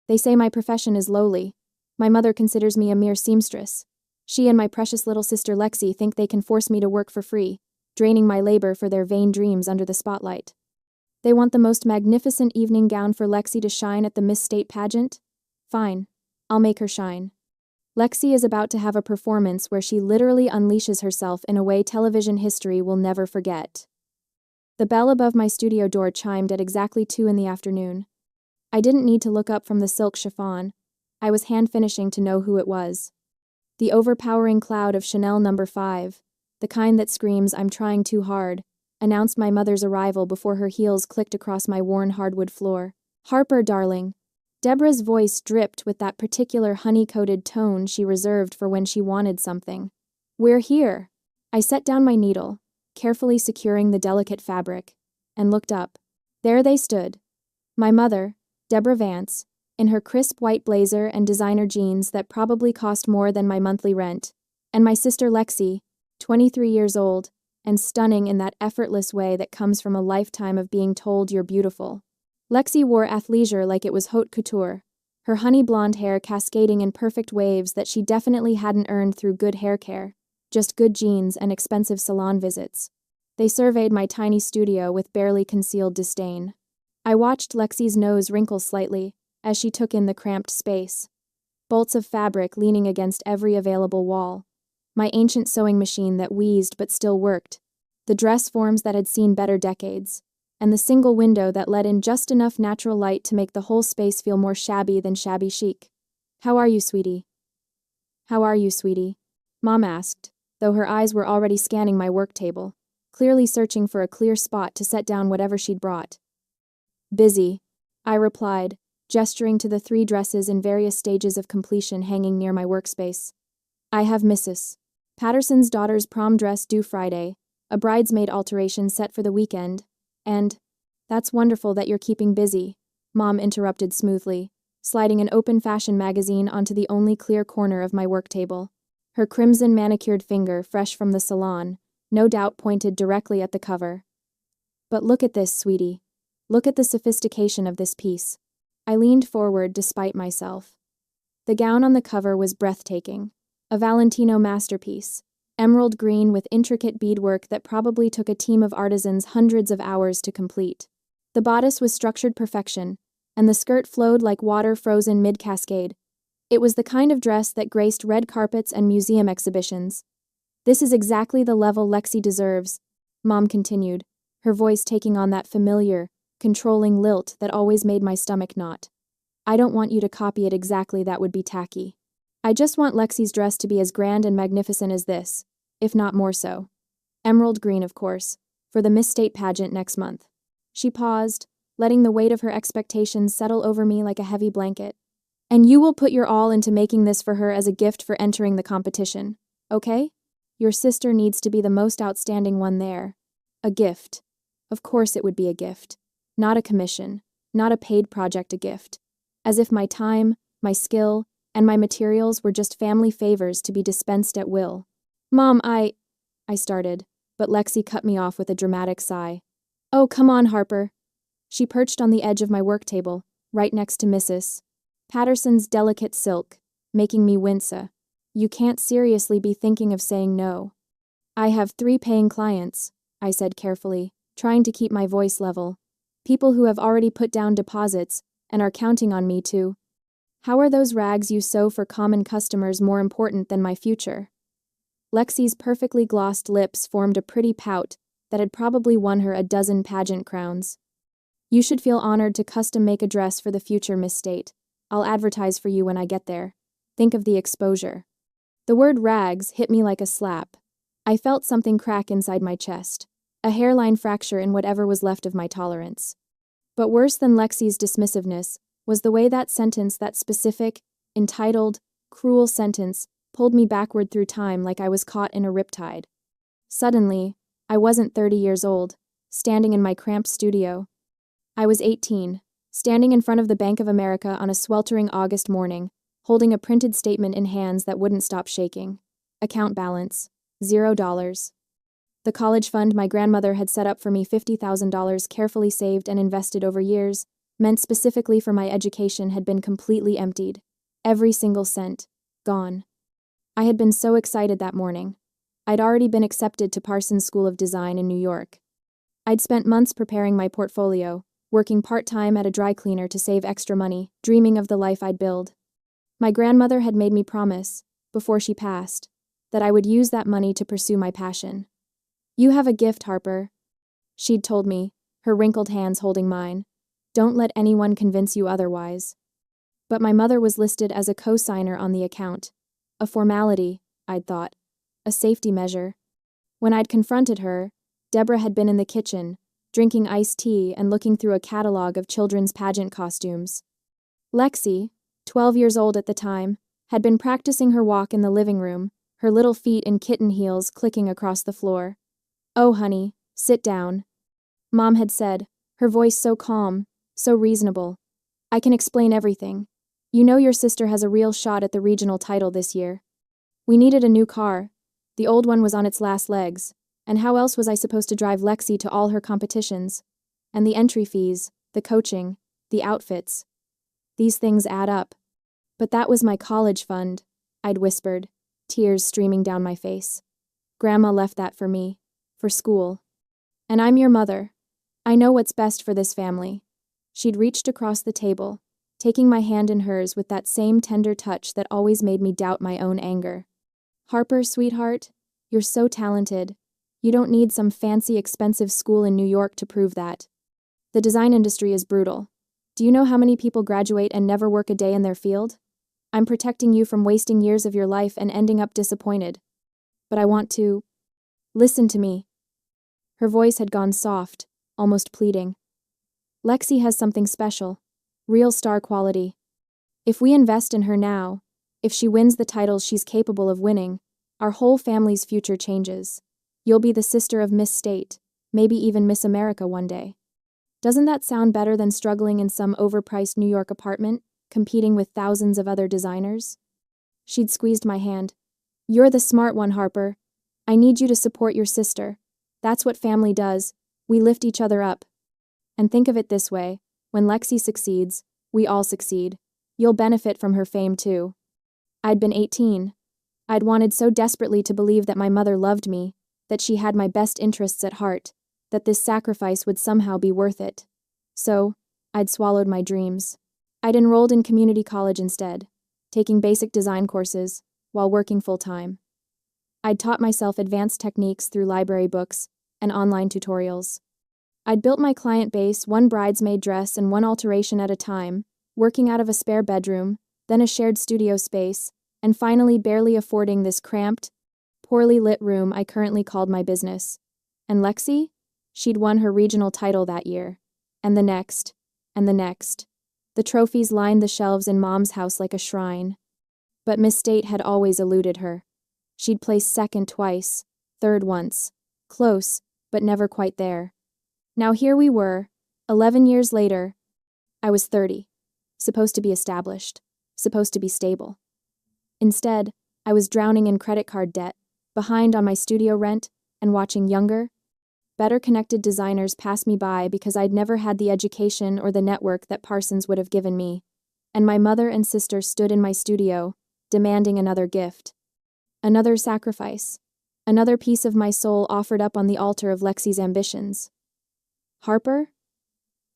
They say my profession is lowly. My mother considers me a mere seamstress. She and my precious little sister Lexi think they can force me to work for free, draining my labor for their vain dreams under the spotlight. They want the most magnificent evening gown for Lexi to shine at the Miss State pageant? Fine. I'll make her shine. Lexi is about to have a performance where she literally unleashes herself in a way television history will never forget. The bell above my studio door chimed at exactly 2 in the afternoon. I didn't need to look up from the silk chiffon. I was hand-finishing to know who it was. The overpowering cloud of Chanel No. 5, the kind that screams, "I'm trying too hard," announced my mother's arrival before her heels clicked across my worn hardwood floor. "Harper, darling." Deborah's voice dripped with that particular honey-coated tone she reserved for when she wanted something. "We're here." I set down my needle, carefully securing the delicate fabric, and looked up. There they stood. My mother, Deborah Vance, in her crisp white blazer and designer jeans that probably cost more than my monthly rent, and my sister Lexi, 23 years old, and stunning in that effortless way that comes from a lifetime of being told you're beautiful. Lexi wore athleisure like it was haute couture, her honey blonde hair cascading in perfect waves that she definitely hadn't earned through good hair care, just good jeans and expensive salon visits. They surveyed my tiny studio with barely concealed disdain. I watched Lexi's nose wrinkle slightly as she took in the cramped space. Bolts of fabric leaning against every available wall. My ancient sewing machine that wheezed but still worked. The dress forms that had seen better decades. And the single window that let in just enough natural light to make the whole space feel more shabby than shabby chic. "How are you, sweetie?" "How are you, sweetie?" Mom asked, though her eyes were already scanning my work table, clearly searching for a clear spot to set down whatever she'd brought. "Busy," I replied, gesturing to the 3 dresses in various stages of completion hanging near my workspace. "I have Mrs. Patterson's daughter's prom dress due Friday, a bridesmaid alteration set for the weekend, and—" "That's wonderful that you're keeping busy," Mom interrupted smoothly, sliding an open fashion magazine onto the only clear corner of my work table. Her crimson manicured finger, fresh from the salon, no doubt pointed directly at the cover. "But look at this, sweetie. Look at the sophistication of this piece." I leaned forward despite myself. The gown on the cover was breathtaking. A Valentino masterpiece, emerald green with intricate beadwork that probably took a team of artisans hundreds of hours to complete. The bodice was structured perfection, and the skirt flowed like water frozen mid-cascade. It was the kind of dress that graced red carpets and museum exhibitions. "This is exactly the level Lexi deserves," Mom continued, her voice taking on that familiar, controlling lilt that always made my stomach knot. "I don't want you to copy it exactly, that would be tacky. I just want Lexi's dress to be as grand and magnificent as this, if not more so. Emerald green, of course, for the Miss State pageant next month." She paused, letting the weight of her expectations settle over me like a heavy blanket. "And you will put your all into making this for her as a gift for entering the competition, okay? Your sister needs to be the most outstanding one there. A gift. Of course it would be a gift. Not a commission, not a paid project, a gift. As if my time, my skill, and my materials were just family favors to be dispensed at will." "Mom, I started, but Lexi cut me off with a dramatic sigh. "Oh, come on, Harper." She perched on the edge of my work table, right next to Mrs. Patterson's delicate silk, making me wince. "You can't seriously be thinking of saying no." "I have 3 paying clients," I said carefully, trying to keep my voice level. "People who have already put down deposits and are counting on me to—" "How are those rags you sew for common customers more important than my future?" Lexi's perfectly glossed lips formed a pretty pout that had probably won her a dozen pageant crowns. "You should feel honored to custom make a dress for the future Miss State. I'll advertise for you when I get there. Think of the exposure." The word rags hit me like a slap. I felt something crack inside my chest, a hairline fracture in whatever was left of my tolerance. But worse than Lexi's dismissiveness was the way that sentence, that specific, entitled, cruel sentence, pulled me backward through time like I was caught in a riptide. Suddenly, I wasn't 30 years old, standing in my cramped studio. I was 18, standing in front of the Bank of America on a sweltering August morning, holding a printed statement in hands that wouldn't stop shaking. Account balance, $0. The college fund my grandmother had set up for me, $50,000 carefully saved and invested over years, meant specifically for my education, had been completely emptied. Every single cent. Gone. I had been so excited that morning. I'd already been accepted to Parsons School of Design in New York. I'd spent months preparing my portfolio, working part-time at a dry cleaner to save extra money, dreaming of the life I'd build. My grandmother had made me promise, before she passed, that I would use that money to pursue my passion. "You have a gift, Harper," she'd told me, her wrinkled hands holding mine. "Don't let anyone convince you otherwise." But my mother was listed as a co-signer on the account. A formality, I'd thought. A safety measure. When I'd confronted her, Deborah had been in the kitchen, drinking iced tea and looking through a catalog of children's pageant costumes. Lexi, 12 years old at the time, had been practicing her walk in the living room, her little feet in kitten heels clicking across the floor. "Oh, honey, sit down," Mom had said, her voice so calm, so reasonable. "I can explain everything. You know your sister has a real shot at the regional title this year. We needed a new car. The old one was on its last legs, and how else was I supposed to drive Lexi to all her competitions? And the entry fees, the coaching, the outfits. These things add up." "But that was my college fund," I'd whispered, tears streaming down my face. "Grandma left that for me, for school. And I'm your mother. I know what's best for this family." She'd reached across the table, taking my hand in hers with that same tender touch that always made me doubt my own anger. "Harper, sweetheart, you're so talented. You don't need some fancy, expensive school in New York to prove that. The design industry is brutal. Do you know how many people graduate and never work a day in their field? I'm protecting you from wasting years of your life and ending up disappointed. But I want to... Listen to me." Her voice had gone soft, almost pleading. "Lexi has something special. Real star quality. If we invest in her now, if she wins the titles she's capable of winning, our whole family's future changes. You'll be the sister of Miss State, maybe even Miss America one day. Doesn't that sound better than struggling in some overpriced New York apartment, competing with thousands of other designers?" She'd squeezed my hand. "You're the smart one, Harper. I need you to support your sister. That's what family does. We lift each other up. And think of it this way, when Lexi succeeds, we all succeed. You'll benefit from her fame too." I'd been 18. I'd wanted so desperately to believe that my mother loved me, that she had my best interests at heart, that this sacrifice would somehow be worth it. So, I'd swallowed my dreams. I'd enrolled in community college instead, taking basic design courses, while working full-time. I'd taught myself advanced techniques through library books and online tutorials. I'd built my client base one bridesmaid dress and one alteration at a time, working out of a spare bedroom, then a shared studio space, and finally barely affording this cramped, poorly lit room I currently called my business. And Lexi? She'd won her regional title that year. And the next. And the next. The trophies lined the shelves in Mom's house like a shrine. But Miss State had always eluded her. She'd placed second twice, third once. Close, but never quite there. Now here we were, 11 years later. I was 30, supposed to be established, supposed to be stable. Instead, I was drowning in credit card debt, behind on my studio rent, and watching younger, better-connected designers pass me by because I'd never had the education or the network that Parsons would have given me. And my mother and sister stood in my studio, demanding another gift. Another sacrifice. Another piece of my soul offered up on the altar of Lexi's ambitions. "Harper?"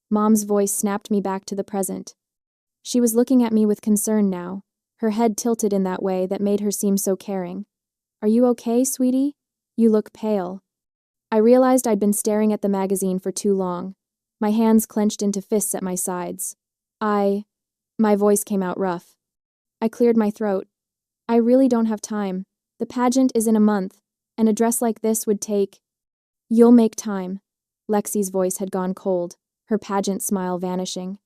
Mom's voice snapped me back to the present. She was looking at me with concern now, her head tilted in that way that made her seem so caring. "Are you okay, sweetie? You look pale." I realized I'd been staring at the magazine for too long, my hands clenched into fists at my sides. My voice came out rough. I cleared my throat. "I really don't have time. The pageant is in a month, and a dress like this would take..." "You'll make time." Lexi's voice had gone cold, her pageant smile vanishing.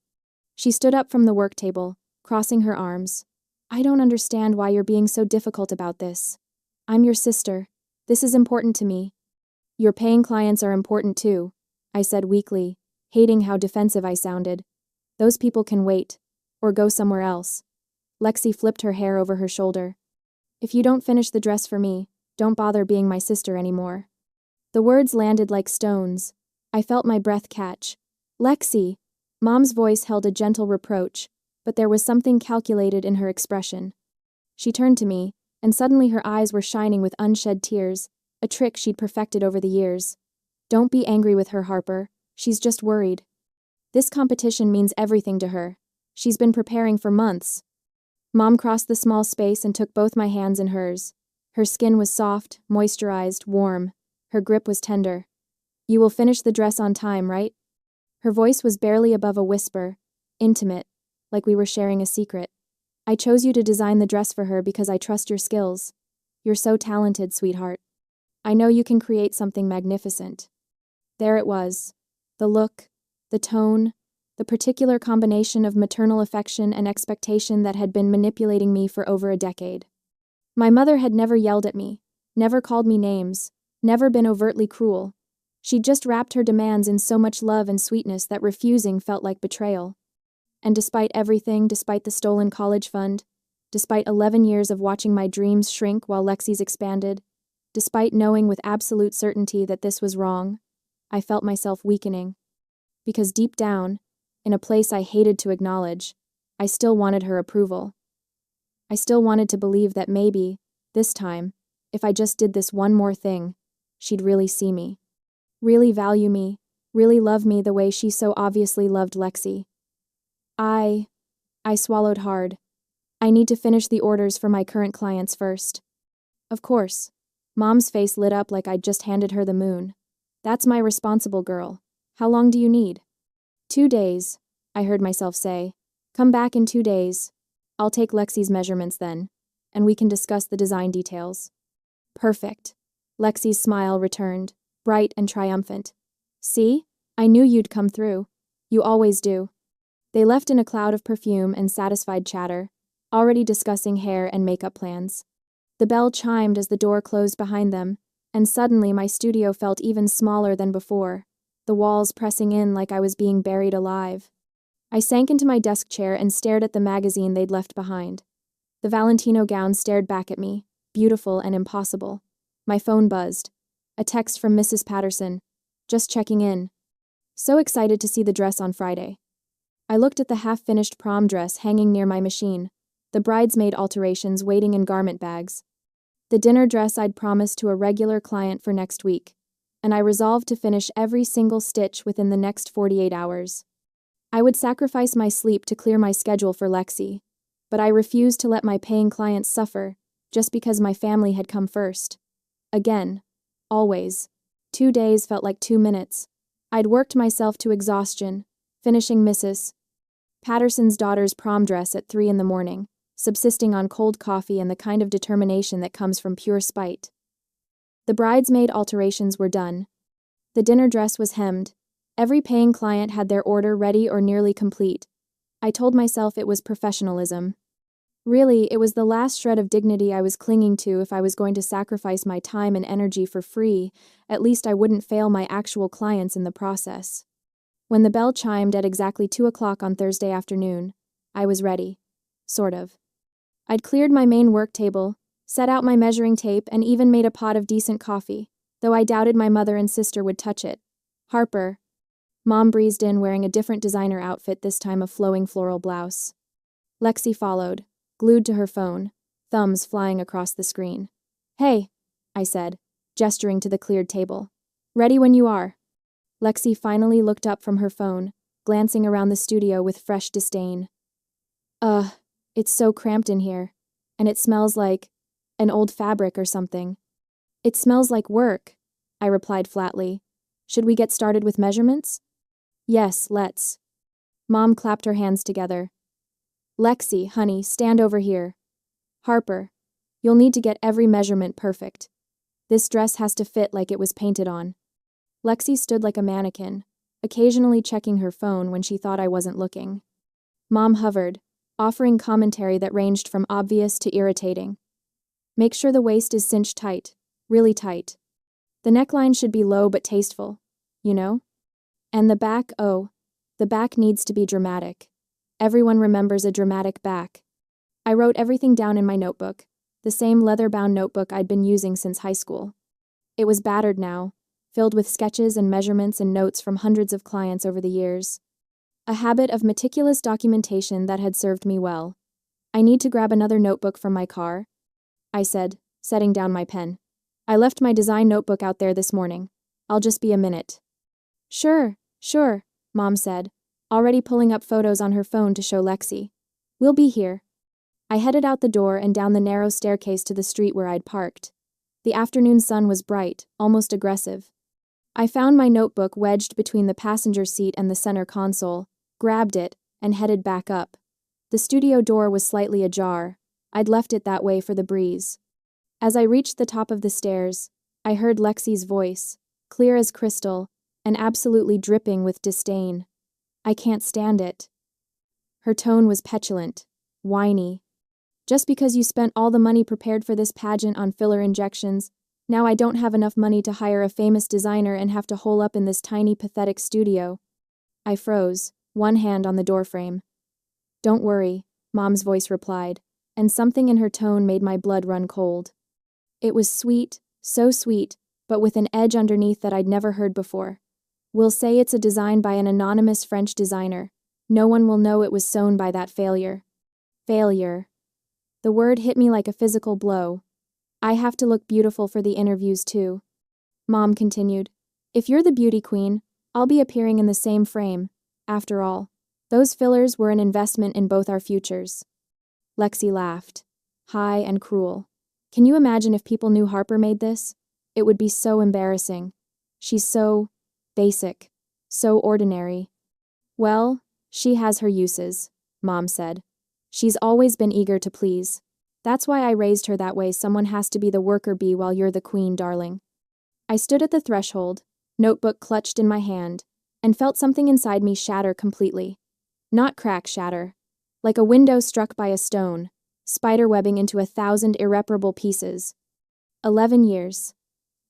She stood up from the work table, crossing her arms. "I don't understand why you're being so difficult about this. I'm your sister. This is important to me." "Your paying clients are important too," I said weakly, hating how defensive I sounded. "Those people can wait, or go somewhere else." Lexi flipped her hair over her shoulder. "If you don't finish the dress for me, don't bother being my sister anymore." The words landed like stones. I felt my breath catch. "Lexi!" Mom's voice held a gentle reproach, but there was something calculated in her expression. She turned to me, and suddenly her eyes were shining with unshed tears, a trick she'd perfected over the years. Don't be angry with her, Harper. She's just worried. This competition means everything to her. She's been preparing for months. Mom crossed the small space and took both my hands in hers. Her skin was soft, moisturized, warm. Her grip was tender. You will finish the dress on time, right? Her voice was barely above a whisper, intimate, like we were sharing a secret. I chose you to design the dress for her because I trust your skills. You're so talented, sweetheart. I know you can create something magnificent. There it was. The look, the tone, the particular combination of maternal affection and expectation that had been manipulating me for over a decade. My mother had never yelled at me, never called me names, never been overtly cruel. She'd just wrapped her demands in so much love and sweetness that refusing felt like betrayal. And despite everything, despite the stolen college fund, despite 11 years of watching my dreams shrink while Lexi's expanded, despite knowing with absolute certainty that this was wrong, I felt myself weakening. Because deep down, in a place I hated to acknowledge, I still wanted her approval. I still wanted to believe that maybe, this time, if I just did this one more thing, she'd really see me. Really value me, really love me the way she so obviously loved Lexi. I swallowed hard. I need to finish the orders for my current clients first. Of course. Mom's face lit up like I'd just handed her the moon. That's my responsible girl. How long do you need? 2 days, I heard myself say. Come back in 2 days. I'll take Lexi's measurements then, and we can discuss the design details. Perfect. Lexi's smile returned, bright and triumphant. See? I knew you'd come through. You always do. They left in a cloud of perfume and satisfied chatter, already discussing hair and makeup plans. The bell chimed as the door closed behind them, and suddenly my studio felt even smaller than before, the walls pressing in like I was being buried alive. I sank into my desk chair and stared at the magazine they'd left behind. The Valentino gown stared back at me, beautiful and impossible. My phone buzzed. A text from Mrs. Patterson. Just checking in. So excited to see the dress on Friday. I looked at the half-finished prom dress hanging near my machine, the bridesmaid alterations waiting in garment bags. The dinner dress I'd promised to a regular client for next week, and I resolved to finish every single stitch within the next 48 hours. I would sacrifice my sleep to clear my schedule for Lexi, but I refused to let my paying clients suffer just because my family had come first. Again. Always. 2 days felt like 2 minutes. I'd worked myself to exhaustion, finishing Mrs. Patterson's daughter's prom dress at 3 in the morning, subsisting on cold coffee and the kind of determination that comes from pure spite. The bridesmaid alterations were done. The dinner dress was hemmed. Every paying client had their order ready or nearly complete. I told myself it was professionalism. Really, it was the last shred of dignity I was clinging to. If I was going to sacrifice my time and energy for free, at least I wouldn't fail my actual clients in the process. When the bell chimed at exactly 2 o'clock on Thursday afternoon, I was ready. Sort of. I'd cleared my main work table, set out my measuring tape, and even made a pot of decent coffee, though I doubted my mother and sister would touch it. Harper. Mom breezed in wearing a different designer outfit, this time a flowing floral blouse. Lexi followed, glued to her phone, thumbs flying across the screen. Hey, I said, gesturing to the cleared table. Ready when you are. Lexi finally looked up from her phone, glancing around the studio with fresh disdain. It's so cramped in here, and it smells like an old fabric or something. It smells like work, I replied flatly. Should we get started with measurements? Yes, let's. Mom clapped her hands together. Lexi, honey, stand over here. Harper, you'll need to get every measurement perfect. This dress has to fit like it was painted on. Lexi stood like a mannequin, occasionally checking her phone when she thought I wasn't looking. Mom hovered, offering commentary that ranged from obvious to irritating. Make sure the waist is cinched tight, really tight. The neckline should be low but tasteful, you know? And the back, the back needs to be dramatic. Everyone remembers a dramatic back. I wrote everything down in my notebook, the same leather-bound notebook I'd been using since high school. It was battered now, filled with sketches and measurements and notes from hundreds of clients over the years. a habit of meticulous documentation that had served me well. I need to grab another notebook from my car, I said, setting down my pen. I left my design notebook out there this morning. I'll just be a minute. Sure, Mom said, already pulling up photos on her phone to show Lexi. We'll be here. I headed out the door and down the narrow staircase to the street where I'd parked. The afternoon sun was bright, almost aggressive. I found my notebook wedged between the passenger seat and the center console, grabbed it, and headed back up. The studio door was slightly ajar. I'd left it that way for the breeze. As I reached the top of the stairs, I heard Lexi's voice, clear as crystal, and absolutely dripping with disdain. I can't stand it. Her tone was petulant, whiny. Just because you spent all the money prepared for this pageant on filler injections, now I don't have enough money to hire a famous designer and have to hole up in this tiny, pathetic studio. I froze, one hand on the doorframe. Don't worry, Mom's voice replied, and something in her tone made my blood run cold. It was sweet, so sweet, but with an edge underneath that I'd never heard before. We'll say it's a design by an anonymous French designer. No one will know it was sewn by that failure. Failure. The word hit me like a physical blow. I have to look beautiful for the interviews too. Mom continued. If you're the beauty queen, I'll be appearing in the same frame. After all, those fillers were an investment in both our futures. Lexi laughed. High and cruel. Can you imagine if people knew Harper made this? It would be so embarrassing. She's so basic, so ordinary. Well, she has her uses, Mom said. She's always been eager to please. That's why I raised her that way. Someone has to be the worker bee while you're the queen, darling. I stood at the threshold, notebook clutched in my hand, and felt something inside me shatter completely. Not crack shatter. Like a window struck by a stone, spiderwebbing into 1,000 irreparable pieces. 11 years.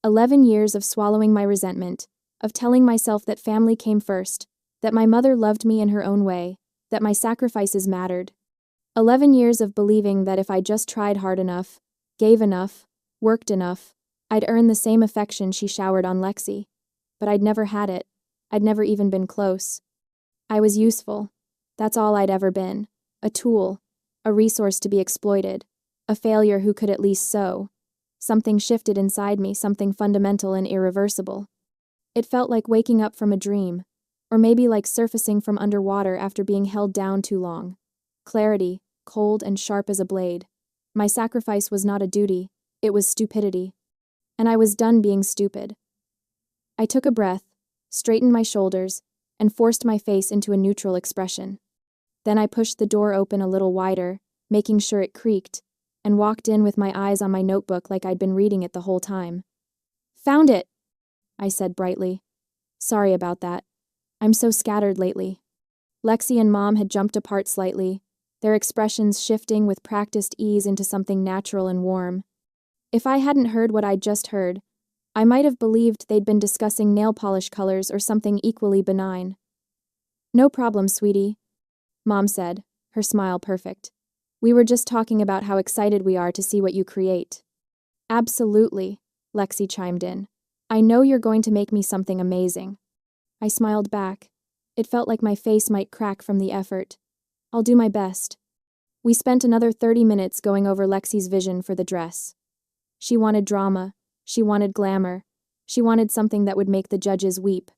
11 years of swallowing my resentment, of telling myself that family came first, that my mother loved me in her own way, that my sacrifices mattered. 11 years of believing that if I just tried hard enough, gave enough, worked enough, I'd earn the same affection she showered on Lexi. But I'd never had it. I'd never even been close. I was useful. That's all I'd ever been. A tool. A resource to be exploited. A failure who could at least sew. Something shifted inside me, something fundamental and irreversible. It felt like waking up from a dream, or maybe like surfacing from underwater after being held down too long. Clarity, cold and sharp as a blade. My sacrifice was not a duty, it was stupidity. And I was done being stupid. I took a breath, straightened my shoulders, and forced my face into a neutral expression. Then I pushed the door open a little wider, making sure it creaked, and walked in with my eyes on my notebook like I'd been reading it the whole time. Found it, I said brightly. Sorry about that. I'm so scattered lately. Lexi and Mom had jumped apart slightly, their expressions shifting with practiced ease into something natural and warm. If I hadn't heard what I'd just heard, I might have believed they'd been discussing nail polish colors or something equally benign. No problem, sweetie, Mom said, her smile perfect. We were just talking about how excited we are to see what you create. Absolutely, Lexi chimed in. I know you're going to make me something amazing. I smiled back. It felt like my face might crack from the effort. I'll do my best. We spent another 30 minutes going over Lexi's vision for the dress. She wanted drama. She wanted glamour. She wanted something that would make the judges weep.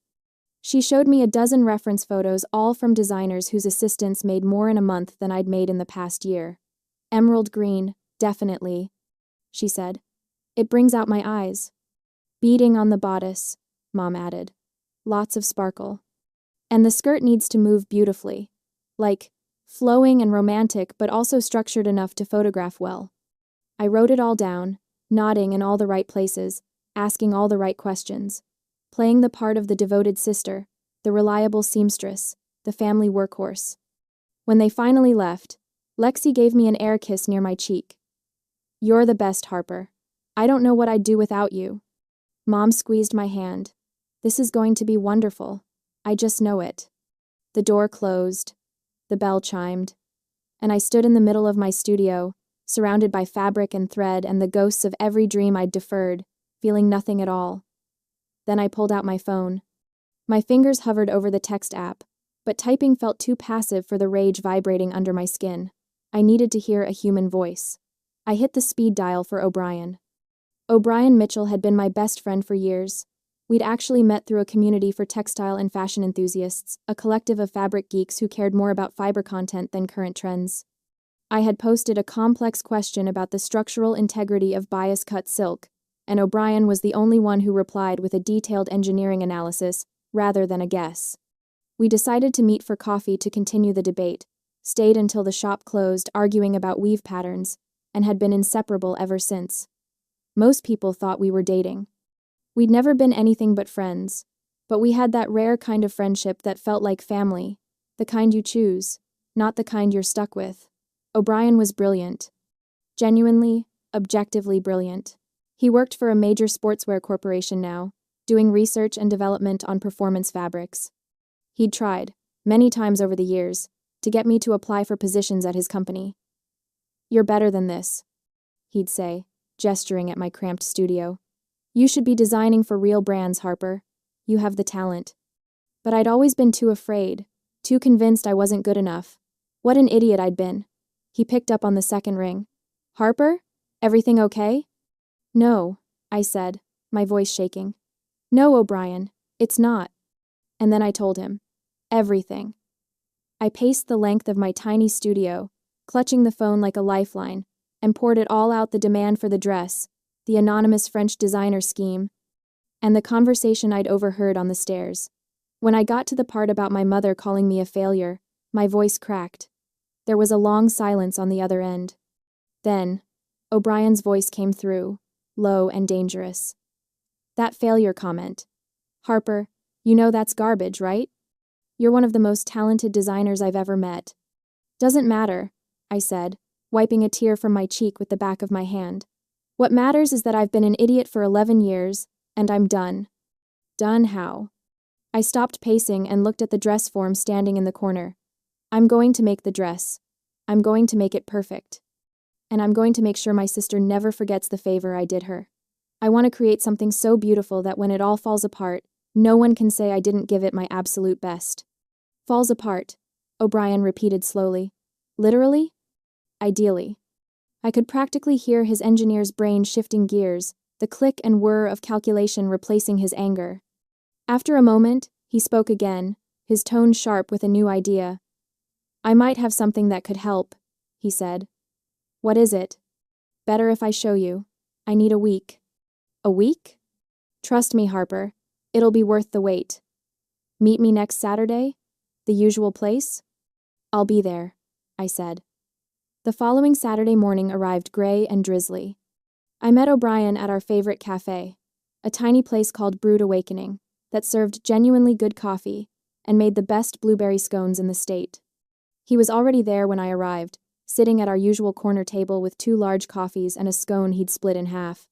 She showed me a dozen reference photos, all from designers whose assistants made more in a month than I'd made in the past year. Emerald green, definitely, she said. It brings out my eyes. Beading on the bodice, Mom added. Lots of sparkle. And the skirt needs to move beautifully. Like, flowing and romantic, but also structured enough to photograph well. I wrote it all down, nodding in all the right places, asking all the right questions, playing the part of the devoted sister, the reliable seamstress, the family workhorse. When they finally left, Lexi gave me an air kiss near my cheek. You're the best, Harper. I don't know what I'd do without you. Mom squeezed my hand. This is going to be wonderful. I just know it. The door closed. The bell chimed. And I stood in the middle of my studio, surrounded by fabric and thread and the ghosts of every dream I'd deferred, feeling nothing at all. Then I pulled out my phone. My fingers hovered over the text app, But typing felt too passive for the rage vibrating under my skin. I needed to hear a human voice. I hit the speed dial for O'Brien. O'Brien Mitchell had been my best friend for years. We'd actually met through a community for textile and fashion enthusiasts, a collective of fabric geeks who cared more about fiber content than current trends. I had posted a complex question about the structural integrity of bias-cut silk, and O'Brien was the only one who replied with a detailed engineering analysis, rather than a guess. We decided to meet for coffee to continue the debate, stayed until the shop closed arguing about weave patterns, and had been inseparable ever since. Most people thought we were dating. We'd never been anything but friends, but we had that rare kind of friendship that felt like family, the kind you choose, not the kind you're stuck with. O'Brien was brilliant. Genuinely, objectively brilliant. He worked for a major sportswear corporation now, doing research and development on performance fabrics. He'd tried, many times over the years, to get me to apply for positions at his company. "You're better than this," he'd say, gesturing at my cramped studio. "You should be designing for real brands, Harper. You have the talent." But I'd always been too afraid, too convinced I wasn't good enough. What an idiot I'd been. He picked up on the second ring. "Harper? Everything okay?" "No," I said, my voice shaking. "No, O'Brien, it's not." And then I told him. Everything. I paced the length of my tiny studio, clutching the phone like a lifeline, and poured it all out: the demand for the dress, the anonymous French designer scheme, and the conversation I'd overheard on the stairs. When I got to the part about my mother calling me a failure, my voice cracked. There was a long silence on the other end. Then, O'Brien's voice came through, low and dangerous. "That failure comment. Harper, you know that's garbage, right? You're one of the most talented designers I've ever met." "Doesn't matter," I said, wiping a tear from my cheek with the back of my hand. "What matters is that I've been an idiot for 11 years, and I'm done." Done how? I stopped pacing and looked at the dress form standing in the corner. I'm going to make the dress. I'm going to make it perfect. And I'm going to make sure my sister never forgets the favor I did her. I want to create something so beautiful that when it all falls apart, no one can say I didn't give it my absolute best. "Falls apart," O'Brien repeated slowly. "Literally?" "Ideally." I could practically hear his engineer's brain shifting gears, the click and whir of calculation replacing his anger. After a moment, he spoke again, his tone sharp with a new idea. "I might have something that could help," he said. "What is it?" "Better if I show you. I need a week." "A week?" "Trust me, Harper. It'll be worth the wait." "Meet me next Saturday? The usual place?" "I'll be there," I said. The following Saturday morning arrived gray and drizzly. I met O'Brien at our favorite cafe, a tiny place called Brewed Awakening, that served genuinely good coffee and made the best blueberry scones in the state. He was already there when I arrived, sitting at our usual corner table with 2 large coffees and a scone he'd split in half.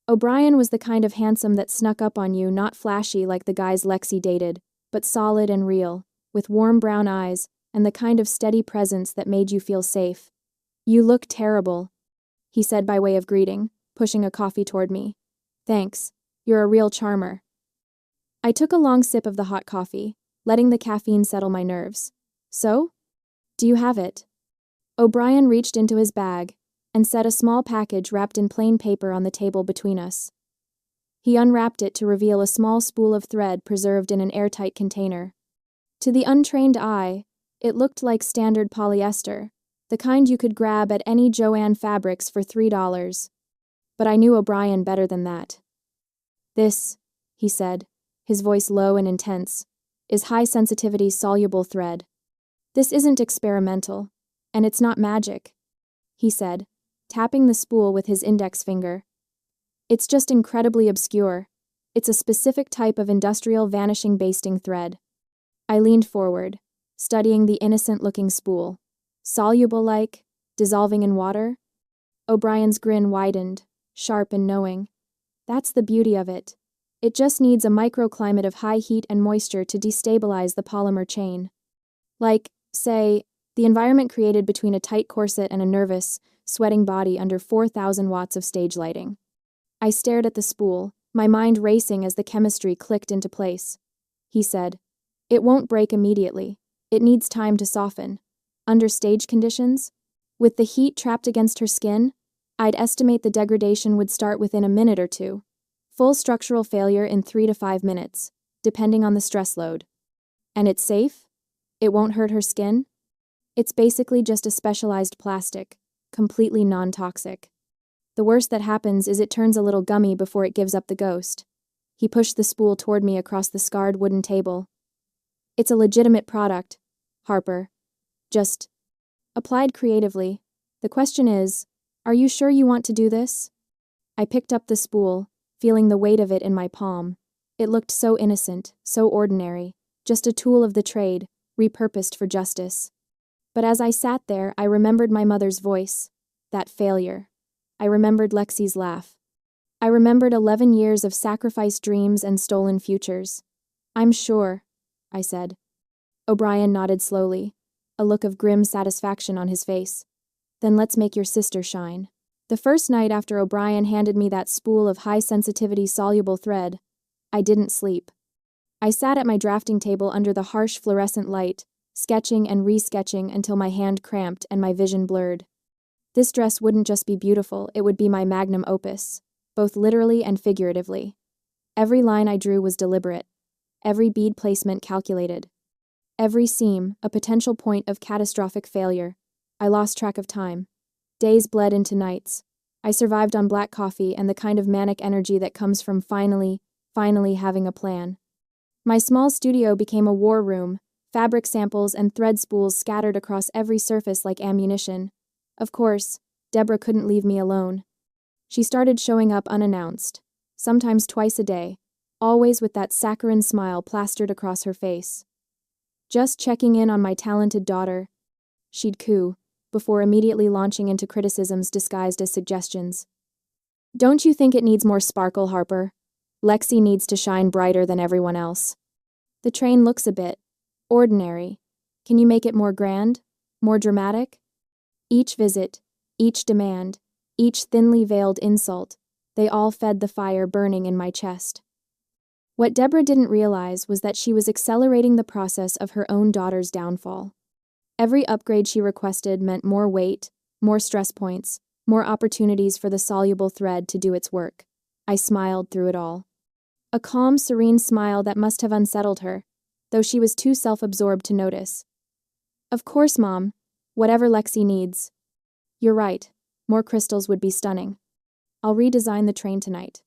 O'Brien was the kind of handsome that snuck up on you, not flashy like the guys Lexi dated, but solid and real, with warm brown eyes and the kind of steady presence that made you feel safe. "You look terrible," he said by way of greeting, pushing a coffee toward me. "Thanks. You're a real charmer." I took a long sip of the hot coffee, letting the caffeine settle my nerves. "So? Do you have it?" O'Brien reached into his bag and set a small package wrapped in plain paper on the table between us. He unwrapped it to reveal a small spool of thread preserved in an airtight container. To the untrained eye, it looked like standard polyester, the kind you could grab at any Joann Fabrics for $3. But I knew O'Brien better than that. "This," he said, his voice low and intense, "is high-sensitivity soluble thread. This isn't experimental, and it's not magic," he said, tapping the spool with his index finger. "It's just incredibly obscure. It's a specific type of industrial vanishing basting thread." I leaned forward, studying the innocent-looking spool. Soluble like, dissolving in water? O'Brien's grin widened, sharp and knowing. "That's the beauty of it. It just needs a microclimate of high heat and moisture to destabilize the polymer chain. Like, say, the environment created between a tight corset and a nervous, sweating body under 4,000 watts of stage lighting." I stared at the spool, my mind racing as the chemistry clicked into place. He said, "It won't break immediately, It needs time to soften. Under stage conditions, with the heat trapped against her skin, I'd estimate the degradation would start within a minute or two. Full structural failure in 3 to 5 minutes, depending on the stress load. And it's safe? It won't hurt her skin? It's basically just a specialized plastic, completely non-toxic. The worst that happens is it turns a little gummy before it gives up the ghost. He pushed the spool toward me across the scarred wooden table. It's a legitimate product, Harper. Just applied creatively. The question is, are you sure you want to do this? I picked up the spool, feeling the weight of it in my palm. It looked so innocent, so ordinary, just a tool of the trade, repurposed for justice. But as I sat there, I remembered my mother's voice, that failure. I remembered Lexi's laugh. I remembered 11 years of sacrificed dreams and stolen futures. I'm sure, I said. O'Brien nodded slowly, a look of grim satisfaction on his face. Then let's make your sister shine. The first night after O'Brien handed me that spool of high-sensitivity soluble thread, I didn't sleep. I sat at my drafting table under the harsh fluorescent light, sketching and re-sketching until my hand cramped and my vision blurred. This dress wouldn't just be beautiful, it would be my magnum opus, both literally and figuratively. Every line I drew was deliberate, every bead placement calculated. Every seam, a potential point of catastrophic failure. I lost track of time. Days bled into nights. I survived on black coffee and the kind of manic energy that comes from finally having a plan. My small studio became a war room, fabric samples and thread spools scattered across every surface like ammunition. Of course, Deborah couldn't leave me alone. She started showing up unannounced, sometimes twice a day, always with that saccharine smile plastered across her face. Just checking in on my talented daughter, she'd coo, before immediately launching into criticisms disguised as suggestions. Don't you think it needs more sparkle, Harper? Lexi needs to shine brighter than everyone else. The train looks a bit ordinary. Can you make it more grand? More dramatic? Each visit, each demand, each thinly veiled insult, they all fed the fire burning in my chest. What Deborah didn't realize was that she was accelerating the process of her own daughter's downfall. Every upgrade she requested meant more weight, more stress points, more opportunities for the soluble thread to do its work. I smiled through it all. A calm, serene smile that must have unsettled her, though she was too self-absorbed to notice. Of course, Mom. Whatever Lexi needs. You're right. More crystals would be stunning. I'll redesign the train tonight.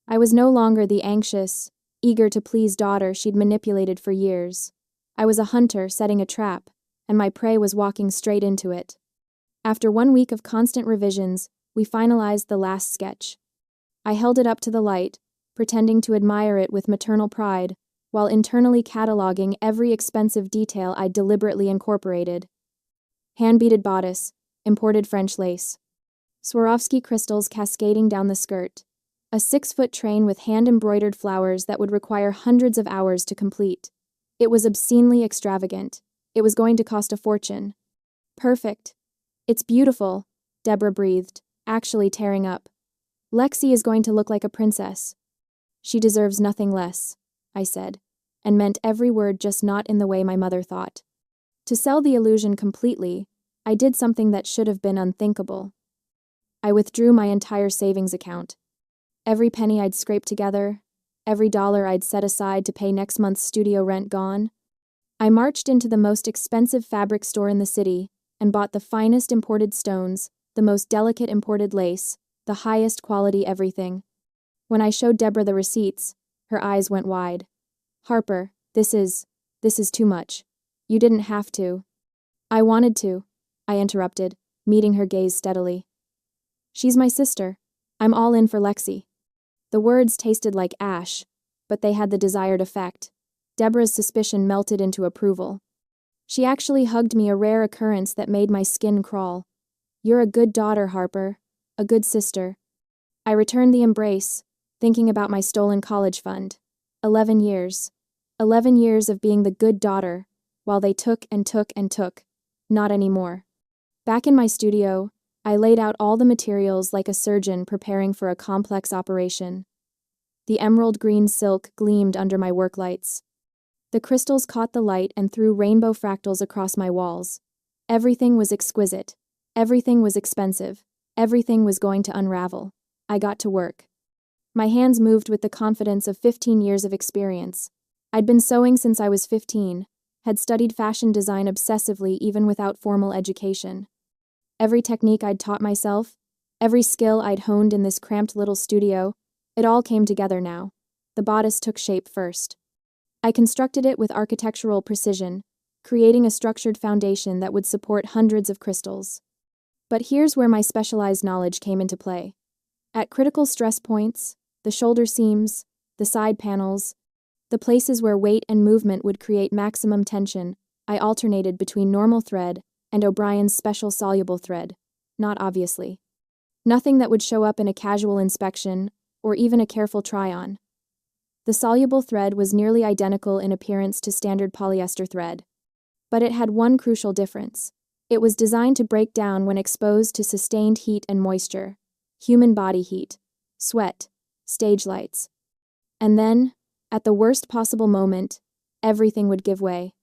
I was no longer the anxious, eager to please daughter she'd manipulated for years. I was a hunter setting a trap, and my prey was walking straight into it. After 1 week of constant revisions, we finalized the last sketch. I held it up to the light, pretending to admire it with maternal pride, while internally cataloging every expensive detail I'd deliberately incorporated. Hand-beaded bodice, imported French lace. Swarovski crystals cascading down the skirt. A 6-foot train with hand-embroidered flowers that would require hundreds of hours to complete. It was obscenely extravagant. It was going to cost a fortune. Perfect. It's beautiful, Deborah breathed, actually tearing up. Lexi is going to look like a princess. She deserves nothing less, I said, and meant every word, just not in the way my mother thought. To sell the illusion completely, I did something that should have been unthinkable. I withdrew my entire savings account. Every penny I'd scraped together, every dollar I'd set aside to pay next month's studio rent gone. I marched into the most expensive fabric store in the city and bought the finest imported stones, the most delicate imported lace, the highest quality everything. When I showed Deborah the receipts, her eyes went wide. Harper, this is too much. You didn't have to. I wanted to, I interrupted, meeting her gaze steadily. She's my sister. I'm all in for Lexi. The words tasted like ash, but they had the desired effect. Deborah's suspicion melted into approval. She actually hugged me, a rare occurrence that made my skin crawl. You're a good daughter, Harper. A good sister. I returned the embrace, thinking about my stolen college fund. 11 years. 11 years of being the good daughter, while they took and took and took. Not anymore. Back in my studio, I laid out all the materials like a surgeon preparing for a complex operation. The emerald green silk gleamed under my work lights. The crystals caught the light and threw rainbow fractals across my walls. Everything was exquisite. Everything was expensive. Everything was going to unravel. I got to work. My hands moved with the confidence of 15 years of experience. I'd been sewing since I was 15, had studied fashion design obsessively even without formal education. Every technique I'd taught myself, every skill I'd honed in this cramped little studio, it all came together now. The bodice took shape first. I constructed it with architectural precision, creating a structured foundation that would support hundreds of crystals. But here's where my specialized knowledge came into play. At critical stress points, the shoulder seams, the side panels, the places where weight and movement would create maximum tension, I alternated between normal thread and O'Brien's special soluble thread, not obviously. Nothing that would show up in a casual inspection or even a careful try-on. The soluble thread was nearly identical in appearance to standard polyester thread. But it had one crucial difference. It was designed to break down when exposed to sustained heat and moisture, human body heat, sweat, stage lights. And then, at the worst possible moment, everything would give way.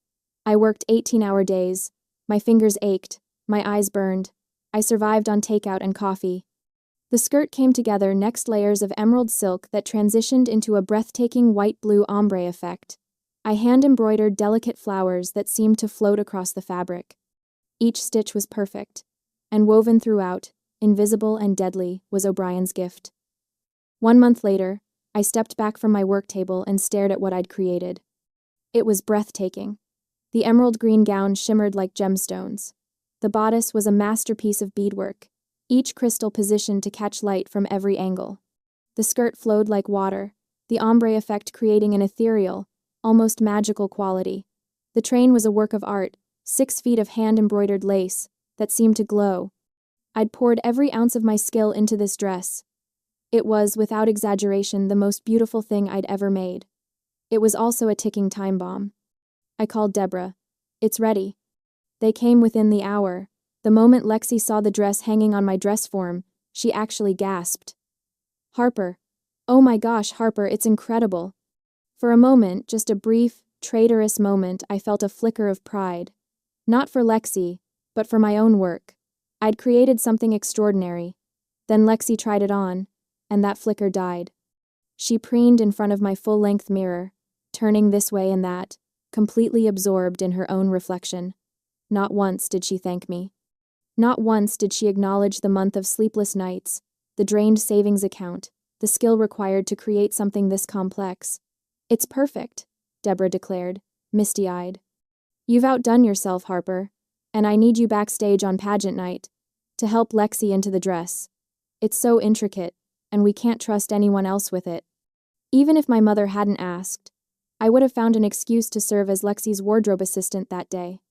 I worked 18-hour days. My fingers ached, my eyes burned. I survived on takeout and coffee. The skirt came together next layers of emerald silk that transitioned into a breathtaking white-blue ombre effect. I hand-embroidered delicate flowers that seemed to float across the fabric. Each stitch was perfect, and woven throughout, invisible and deadly, was O'Brien's gift. 1 month later, I stepped back from my work table and stared at what I'd created. It was breathtaking. The emerald green gown shimmered like gemstones. The bodice was a masterpiece of beadwork, each crystal positioned to catch light from every angle. The skirt flowed like water, the ombre effect creating an ethereal, almost magical quality. The train was a work of art, 6 feet of hand-embroidered lace that seemed to glow. I'd poured every ounce of my skill into this dress. It was, without exaggeration, the most beautiful thing I'd ever made. It was also a ticking time bomb. I called Deborah. "It's ready." They came within the hour. The moment Lexi saw the dress hanging on my dress form, she actually gasped. "Harper. Oh my gosh, Harper, it's incredible." For a moment, just a brief, traitorous moment, I felt a flicker of pride. Not for Lexi, but for my own work. I'd created something extraordinary. Then Lexi tried it on, and that flicker died. She preened in front of my full-length mirror, turning this way and that, completely absorbed in her own reflection. Not once did she thank me. Not once did she acknowledge the month of sleepless nights, the drained savings account, the skill required to create something this complex. "It's perfect," Deborah declared, misty-eyed. "You've outdone yourself, Harper, and I need you backstage on pageant night to help Lexi into the dress. It's so intricate, and we can't trust anyone else with it." Even if my mother hadn't asked, I would have found an excuse to serve as Lexi's wardrobe assistant that day.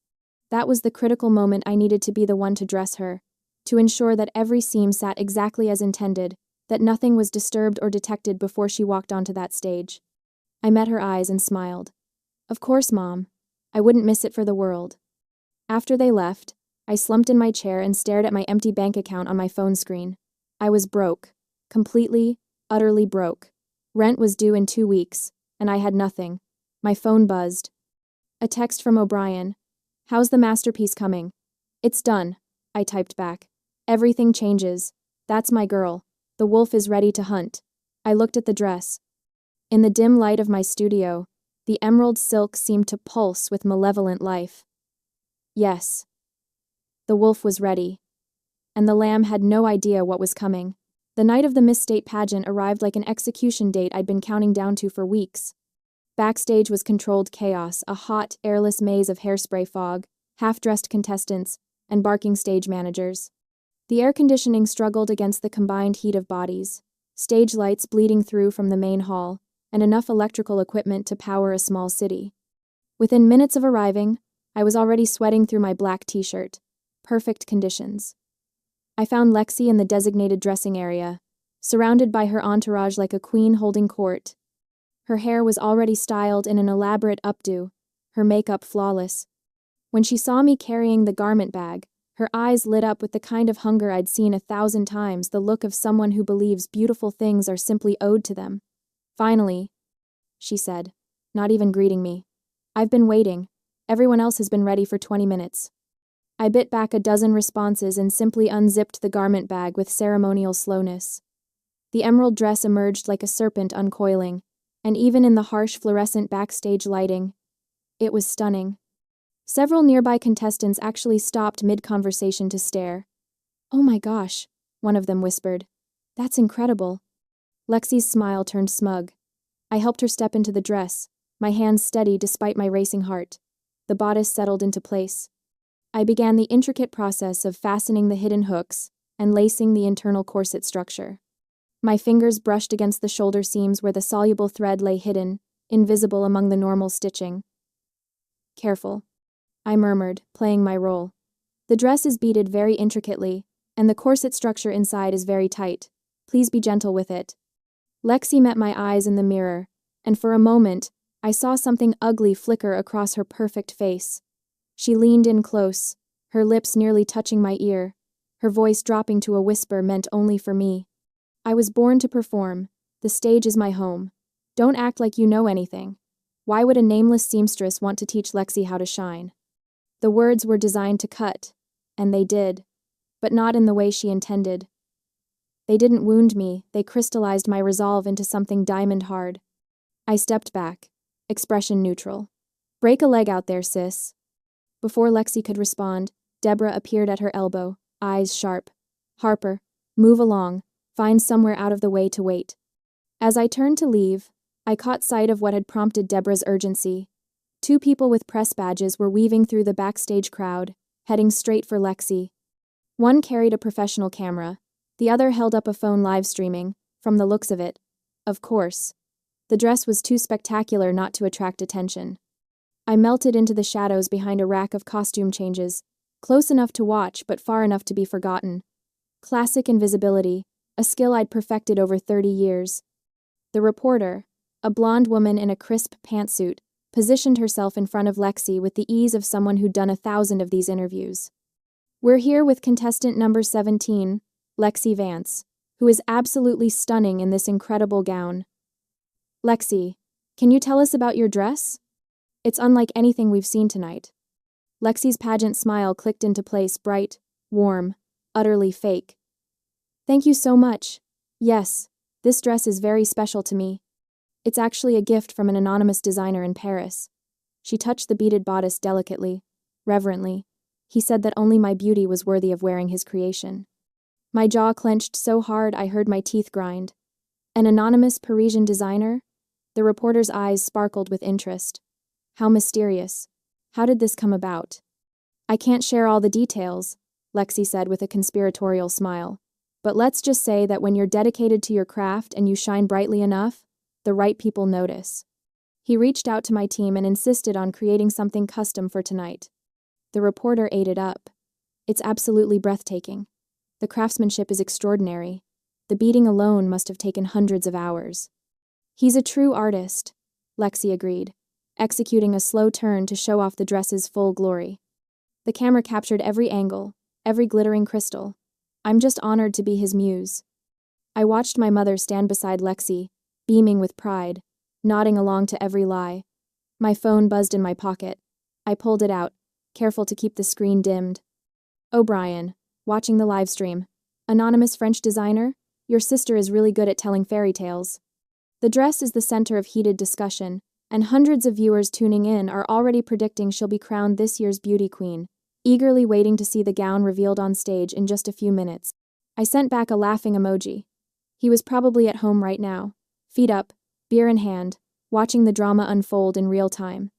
That was the critical moment I needed to be the one to dress her, to ensure that every seam sat exactly as intended, that nothing was disturbed or detected before she walked onto that stage. I met her eyes and smiled. "Of course, Mom. I wouldn't miss it for the world." After they left, I slumped in my chair and stared at my empty bank account on my phone screen. I was broke. Completely, utterly broke. Rent was due in 2 weeks, and I had nothing. My phone buzzed. A text from O'Brien. "How's the masterpiece coming?" "It's done," I typed back. "Everything changes. That's my girl. The wolf is ready to hunt." I looked at the dress. In the dim light of my studio, the emerald silk seemed to pulse with malevolent life. Yes. The wolf was ready. And the lamb had no idea what was coming. The night of the Miss State pageant arrived like an execution date I'd been counting down to for weeks. Backstage was controlled chaos, a hot, airless maze of hairspray fog, half-dressed contestants, and barking stage managers. The air conditioning struggled against the combined heat of bodies, stage lights bleeding through from the main hall, and enough electrical equipment to power a small city. Within minutes of arriving, I was already sweating through my black t-shirt. Perfect conditions. I found Lexi in the designated dressing area, surrounded by her entourage like a queen holding court. Her hair was already styled in an elaborate updo, her makeup flawless. When she saw me carrying the garment bag, her eyes lit up with the kind of hunger I'd seen 1,000 times, the look of someone who believes beautiful things are simply owed to them. "Finally," she said, not even greeting me. I've been waiting. Everyone else has been ready for 20 minutes. I bit back a dozen responses and simply unzipped the garment bag with ceremonial slowness. The emerald dress emerged like a serpent uncoiling, and even in the harsh fluorescent backstage lighting, it was stunning. Several nearby contestants actually stopped mid-conversation to stare. "Oh my gosh," one of them whispered. "That's incredible." Lexi's smile turned smug. I helped her step into the dress, my hands steady despite my racing heart. The bodice settled into place. I began the intricate process of fastening the hidden hooks and lacing the internal corset structure. My fingers brushed against the shoulder seams where the soluble thread lay hidden, invisible among the normal stitching. "Careful," I murmured, playing my role. "The dress is beaded very intricately, and the corset structure inside is very tight. Please be gentle with it." Lexi met my eyes in the mirror, and for a moment, I saw something ugly flicker across her perfect face. She leaned in close, her lips nearly touching my ear, her voice dropping to a whisper meant only for me. "I was born to perform. The stage is my home. Don't act like you know anything. Why would a nameless seamstress want to teach Lexi how to shine?" The words were designed to cut, and they did, but not in the way she intended. They didn't wound me, they crystallized my resolve into something diamond hard. I stepped back, expression neutral. "Break a leg out there, sis." Before Lexi could respond, Deborah appeared at her elbow, eyes sharp. "Harper, move along, find somewhere out of the way to wait." As I turned to leave, I caught sight of what had prompted Deborah's urgency. Two people with press badges were weaving through the backstage crowd, heading straight for Lexi. One carried a professional camera, the other held up a phone live streaming, from the looks of it. Of course. The dress was too spectacular not to attract attention. I melted into the shadows behind a rack of costume changes, close enough to watch but far enough to be forgotten. Classic invisibility, a skill I'd perfected over 30 years. The reporter, a blonde woman in a crisp pantsuit, positioned herself in front of Lexi with the ease of someone who'd done 1,000 of these interviews. "We're here with contestant number 17, Lexi Vance, who is absolutely stunning in this incredible gown. Lexi, can you tell us about your dress? It's unlike anything we've seen tonight." Lexi's pageant smile clicked into place, bright, warm, utterly fake. "Thank you so much. Yes, this dress is very special to me. It's actually a gift from an anonymous designer in Paris." She touched the beaded bodice delicately, reverently. "He said that only my beauty was worthy of wearing his creation." My jaw clenched so hard I heard my teeth grind. An anonymous Parisian designer? The reporter's eyes sparkled with interest. How mysterious. How did this come about? "I can't share all the details," Lexi said with a conspiratorial smile. "But let's just say that when you're dedicated to your craft and you shine brightly enough, the right people notice." He reached out to my team and insisted on creating something custom for tonight. The reporter ate it up. "It's absolutely breathtaking. The craftsmanship is extraordinary. The beading alone must have taken hundreds of hours." "He's a true artist," Lexi agreed, executing a slow turn to show off the dress's full glory. The camera captured every angle, every glittering crystal. I'm just honored to be his muse. I watched my mother stand beside Lexi, beaming with pride, nodding along to every lie. My phone buzzed in my pocket. I pulled it out, careful to keep the screen dimmed. "O'Brien, watching the live stream. Anonymous French designer, your sister is really good at telling fairy tales." The dress is the center of heated discussion, and hundreds of viewers tuning in are already predicting she'll be crowned this year's beauty queen, eagerly waiting to see the gown revealed on stage in just a few minutes. I sent back a laughing emoji. He was probably at home right now, feet up, beer in hand, watching the drama unfold in real time.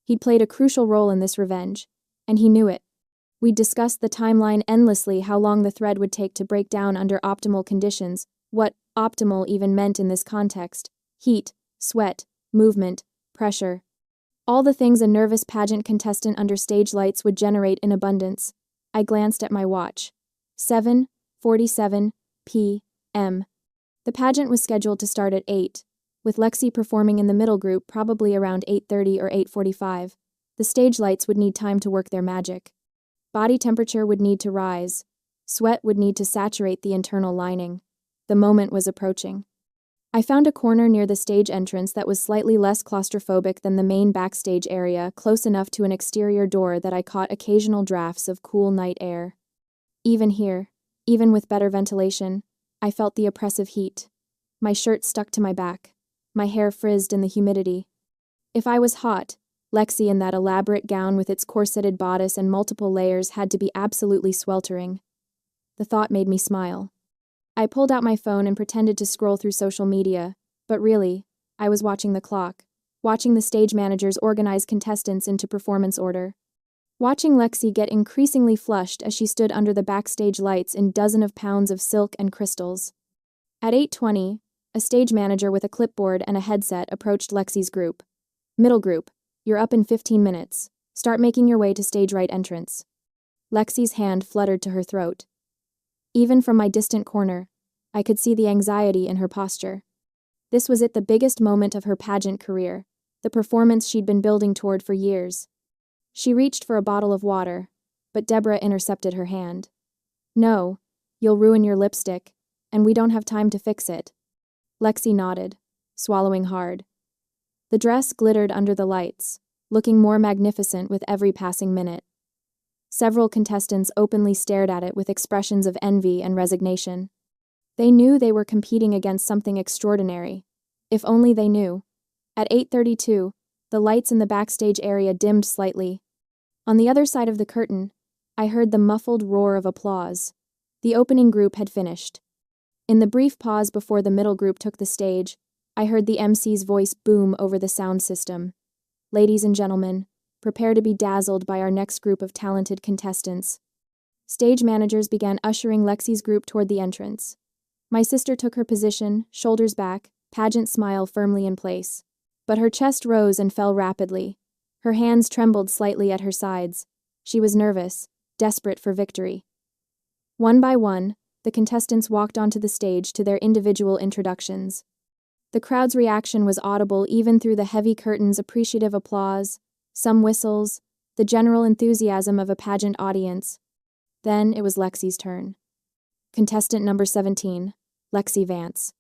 He'd played a crucial role in this revenge, and he knew it. We'd discussed the timeline endlessly, how long the thread would take to break down under optimal conditions, what optimal even meant in this context: heat, sweat, movement, pressure. All the things a nervous pageant contestant under stage lights would generate in abundance. I glanced at my watch. 7:47 p.m. The pageant was scheduled to start at 8, with Lexi performing in the middle group probably around 8:30 or 8:45. The stage lights would need time to work their magic. Body temperature would need to rise. Sweat would need to saturate the internal lining. The moment was approaching. I found a corner near the stage entrance that was slightly less claustrophobic than the main backstage area, close enough to an exterior door that I caught occasional drafts of cool night air. Even here, even with better ventilation, I felt the oppressive heat. My shirt stuck to my back. My hair frizzed in the humidity. If I was hot, Lexi in that elaborate gown with its corseted bodice and multiple layers had to be absolutely sweltering. The thought made me smile. I pulled out my phone and pretended to scroll through social media, but really, I was watching the clock, watching the stage managers organize contestants into performance order. Watching Lexi get increasingly flushed as she stood under the backstage lights in dozens of pounds of silk and crystals. At 8:20, a stage manager with a clipboard and a headset approached Lexi's group. "Middle group, you're up in 15 minutes. Start making your way to stage right entrance." Lexi's hand fluttered to her throat. Even from my distant corner, I could see the anxiety in her posture. This was the biggest moment of her pageant career, the performance she'd been building toward for years. She reached for a bottle of water, but Deborah intercepted her hand. "No, you'll ruin your lipstick, and we don't have time to fix it." Lexi nodded, swallowing hard. The dress glittered under the lights, looking more magnificent with every passing minute. Several contestants openly stared at it with expressions of envy and resignation. They knew they were competing against something extraordinary. If only they knew. At 8:32, the lights in the backstage area dimmed slightly. On the other side of the curtain, I heard the muffled roar of applause. The opening group had finished. In the brief pause before the middle group took the stage, I heard the MC's voice boom over the sound system. "Ladies and gentlemen, prepare to be dazzled by our next group of talented contestants." Stage managers began ushering Lexi's group toward the entrance. My sister took her position, shoulders back, pageant smile firmly in place. But her chest rose and fell rapidly. Her hands trembled slightly at her sides. She was nervous, desperate for victory. One by one, the contestants walked onto the stage to their individual introductions. The crowd's reaction was audible even through the heavy curtains, appreciative applause, some whistles, the general enthusiasm of a pageant audience. Then it was Lexi's turn. Contestant number 17, Lexi Vance.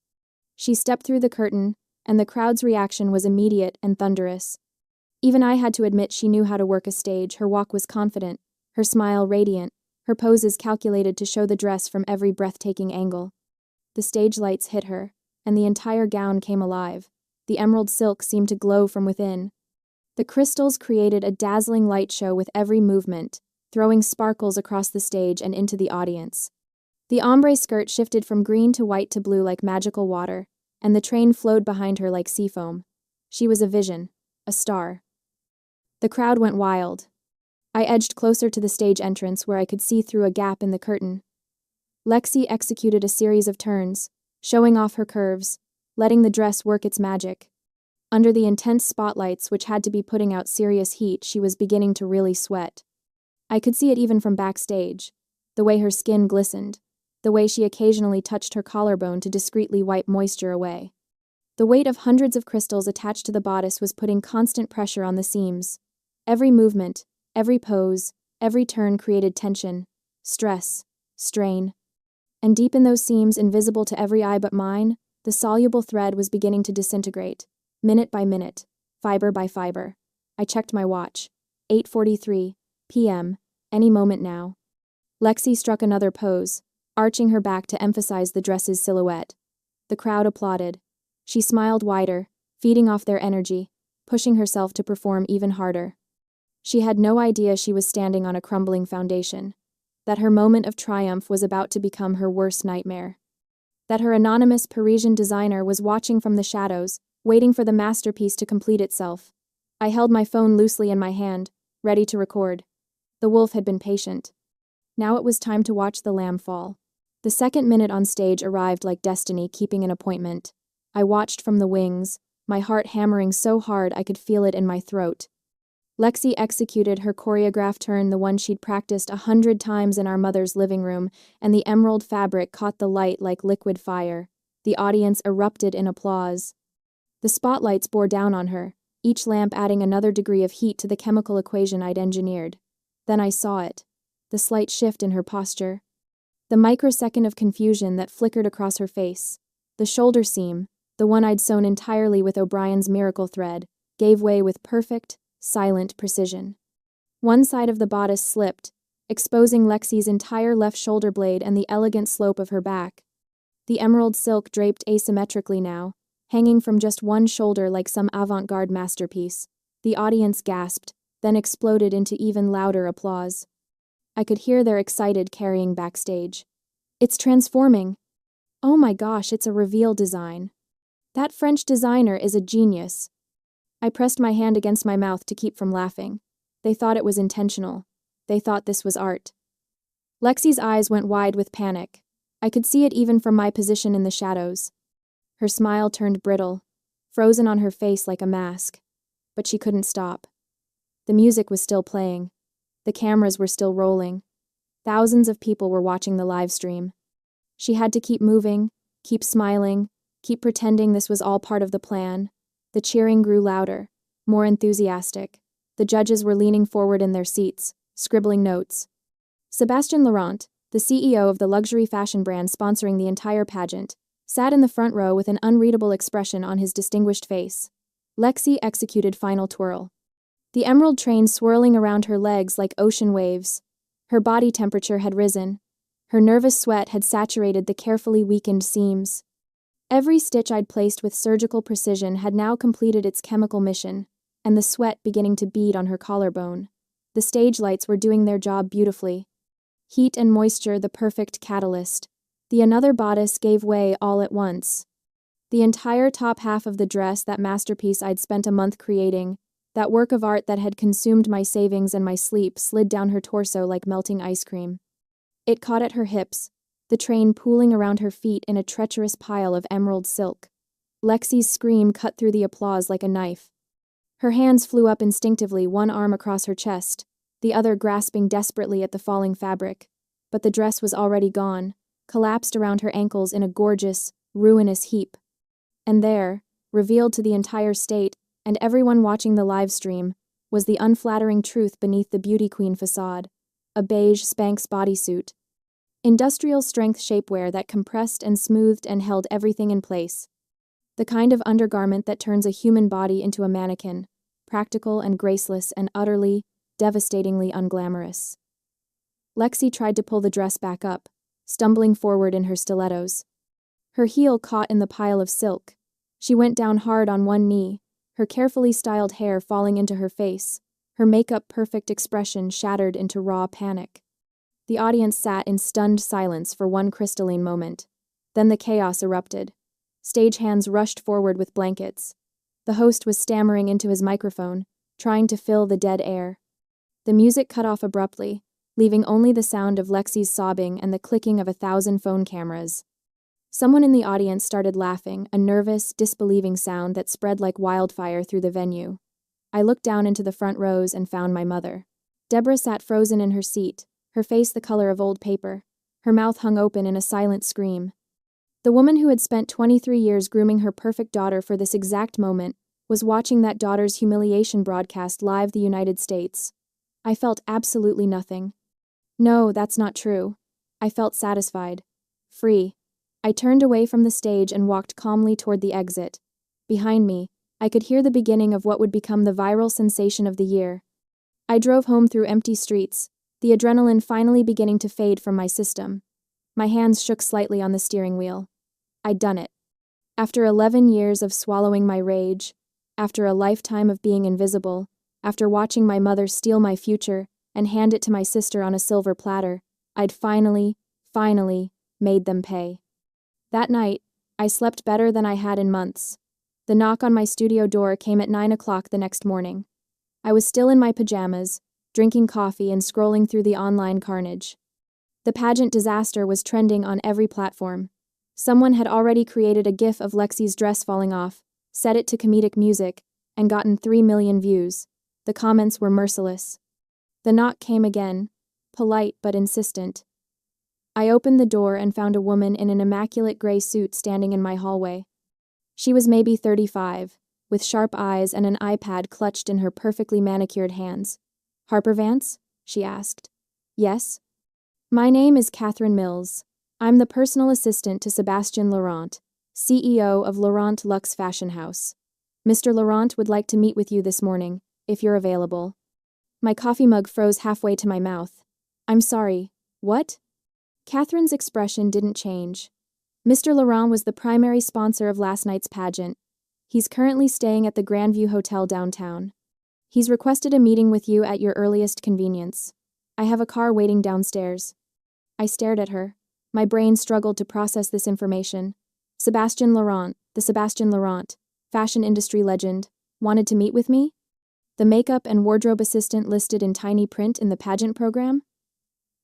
She stepped through the curtain, and the crowd's reaction was immediate and thunderous. Even I had to admit she knew how to work a stage. Her walk was confident, her smile radiant, her poses calculated to show the dress from every breathtaking angle. The stage lights hit her, and the entire gown came alive. The emerald silk seemed to glow from within. The crystals created a dazzling light show with every movement, throwing sparkles across the stage and into the audience. The ombre skirt shifted from green to white to blue like magical water, and the train flowed behind her like sea foam. She was a vision, a star. The crowd went wild. I edged closer to the stage entrance where I could see through a gap in the curtain. Lexi executed a series of turns, showing off her curves, letting the dress work its magic. Under the intense spotlights, which had to be putting out serious heat, she was beginning to really sweat. I could see it even from backstage, the way her skin glistened, the way she occasionally touched her collarbone to discreetly wipe moisture away. The weight of hundreds of crystals attached to the bodice was putting constant pressure on the seams. Every movement, every pose, every turn created tension, stress, strain. And deep in those seams, invisible to every eye but mine, the soluble thread was beginning to disintegrate, minute by minute, fiber by fiber. I checked my watch. 8:43 p.m., any moment now. Lexi struck another pose, arching her back to emphasize the dress's silhouette. The crowd applauded. She smiled wider, feeding off their energy, pushing herself to perform even harder. She had no idea she was standing on a crumbling foundation, that her moment of triumph was about to become her worst nightmare, that her anonymous Parisian designer was watching from the shadows, waiting for the masterpiece to complete itself. I held my phone loosely in my hand, ready to record. The wolf had been patient. Now it was time to watch the lamb fall. The second minute on stage arrived like destiny keeping an appointment. I watched from the wings, my heart hammering so hard I could feel it in my throat. Lexi executed her choreographed turn, the one she'd practiced 100 times in our mother's living room, and the emerald fabric caught the light like liquid fire. The audience erupted in applause. The spotlights bore down on her, each lamp adding another degree of heat to the chemical equation I'd engineered. Then I saw it, the slight shift in her posture, the microsecond of confusion that flickered across her face, the shoulder seam, the one I'd sewn entirely with O'Brien's miracle thread, gave way with perfect, silent precision. One side of the bodice slipped, exposing Lexi's entire left shoulder blade and the elegant slope of her back. The emerald silk draped asymmetrically now, hanging from just one shoulder like some avant-garde masterpiece. The audience gasped, then exploded into even louder applause. I could hear their excited carrying backstage. "It's transforming! Oh my gosh, it's a reveal design. That French designer is a genius." I pressed my hand against my mouth to keep from laughing. They thought it was intentional. They thought this was art. Lexi's eyes went wide with panic. I could see it even from my position in the shadows. Her smile turned brittle, frozen on her face like a mask. But she couldn't stop. The music was still playing. The cameras were still rolling. Thousands of people were watching the live stream. She had to keep moving, keep smiling, keep pretending this was all part of the plan. The cheering grew louder, more enthusiastic. The judges were leaning forward in their seats, scribbling notes. Sébastien Laurent, the CEO of the luxury fashion brand sponsoring the entire pageant, sat in the front row with an unreadable expression on his distinguished face. Lexi executed final twirl. The emerald train swirling around her legs like ocean waves. Her body temperature had risen. Her nervous sweat had saturated the carefully weakened seams. Every stitch I'd placed with surgical precision had now completed its chemical mission, and the sweat beginning to bead on her collarbone. The stage lights were doing their job beautifully. Heat and moisture the perfect catalyst. The another bodice gave way all at once. The entire top half of the dress, that masterpiece I'd spent a month creating, that work of art that had consumed my savings and my sleep, slid down her torso like melting ice cream. It caught at her hips, the train pooling around her feet in a treacherous pile of emerald silk. Lexi's scream cut through the applause like a knife. Her hands flew up instinctively, one arm across her chest, the other grasping desperately at the falling fabric. But the dress was already gone, collapsed around her ankles in a gorgeous, ruinous heap. And there, revealed to the entire state, and everyone watching the live stream, was the unflattering truth beneath the beauty queen facade: a beige Spanx bodysuit. Industrial strength shapewear that compressed and smoothed and held everything in place. The kind of undergarment that turns a human body into a mannequin, practical and graceless and utterly, devastatingly unglamorous. Lexi tried to pull the dress back up, stumbling forward in her stilettos. Her heel caught in the pile of silk. She went down hard on one knee, her carefully styled hair falling into her face, her makeup-perfect expression shattered into raw panic. The audience sat in stunned silence for one crystalline moment. Then the chaos erupted. Stagehands rushed forward with blankets. The host was stammering into his microphone, trying to fill the dead air. The music cut off abruptly, leaving only the sound of Lexi's sobbing and the clicking of 1,000 phone cameras. Someone in the audience started laughing, a nervous, disbelieving sound that spread like wildfire through the venue. I looked down into the front rows and found my mother. Deborah sat frozen in her seat, her face the color of old paper, her mouth hung open in a silent scream. The woman who had spent 23 years grooming her perfect daughter for this exact moment was watching that daughter's humiliation broadcast live the United States. I felt absolutely nothing. No, that's not true. I felt satisfied. Free. I turned away from the stage and walked calmly toward the exit. Behind me, I could hear the beginning of what would become the viral sensation of the year. I drove home through empty streets, the adrenaline finally beginning to fade from my system. My hands shook slightly on the steering wheel. I'd done it. After 11 years of swallowing my rage, after a lifetime of being invisible, after watching my mother steal my future and hand it to my sister on a silver platter, I'd finally made them pay. That night, I slept better than I had in months. The knock on my studio door came at 9 o'clock the next morning. I was still in my pajamas, drinking coffee and scrolling through the online carnage. The pageant disaster was trending on every platform. Someone had already created a GIF of Lexi's dress falling off, set it to comedic music, and gotten 3 million views. The comments were merciless. The knock came again, polite but insistent. I opened the door and found a woman in an immaculate gray suit standing in my hallway. She was maybe 35, with sharp eyes and an iPad clutched in her perfectly manicured hands. "Harper Vance?" she asked. "Yes." "My name is Catherine Mills. I'm the personal assistant to Sébastien Laurent. CEO of Laurent Luxe Fashion House. Mr. Laurent would like to meet with you this morning, if you're available. My coffee mug froze halfway to my mouth. I'm sorry, what? Catherine's expression didn't change. Mr. Laurent was the primary sponsor of last night's pageant. He's currently staying at the Grandview Hotel downtown. He's requested a meeting with you at your earliest convenience. I have a car waiting downstairs. I stared at her. My brain struggled to process this information. Sebastian Laurent, the Sebastian Laurent, fashion industry legend, wanted to meet with me? The makeup and wardrobe assistant listed in tiny print in the pageant program?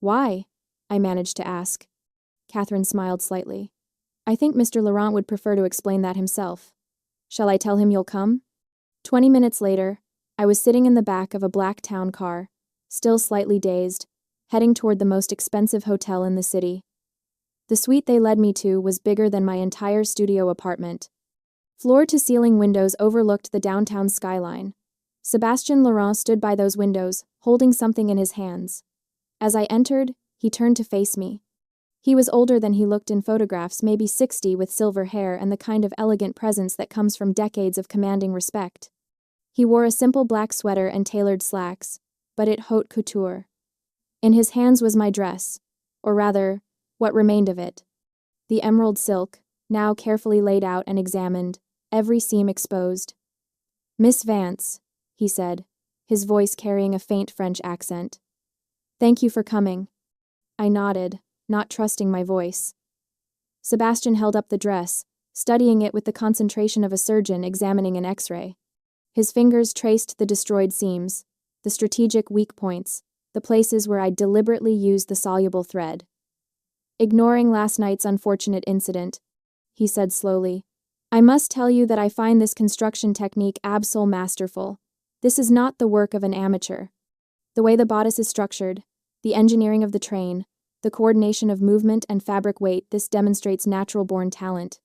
Why? I managed to ask. Catherine smiled slightly. I think Mr. Laurent would prefer to explain that himself. Shall I tell him you'll come? 20 minutes later, I was sitting in the back of a black town car, still slightly dazed, heading toward the most expensive hotel in the city. The suite they led me to was bigger than my entire studio apartment. Floor-to-ceiling windows overlooked the downtown skyline. Sebastian Laurent stood by those windows, holding something in his hands. As I entered, he turned to face me. He was older than he looked in photographs, maybe 60, with silver hair and the kind of elegant presence that comes from decades of commanding respect. He wore a simple black sweater and tailored slacks, but it haute couture. In his hands was my dress, or rather, what remained of it. The emerald silk, now carefully laid out and examined, every seam exposed. Miss Vance, he said, his voice carrying a faint French accent. Thank you for coming. I nodded, not trusting my voice. Sebastian held up the dress, studying it with the concentration of a surgeon examining an X-ray. His fingers traced the destroyed seams, the strategic weak points, the places where I deliberately used the soluble thread. Ignoring last night's unfortunate incident, he said slowly, I must tell you that I find this construction technique absolutely masterful. This is not the work of an amateur. The way the bodice is structured, the engineering of the train, the coordination of movement and fabric weight, this demonstrates natural-born talent.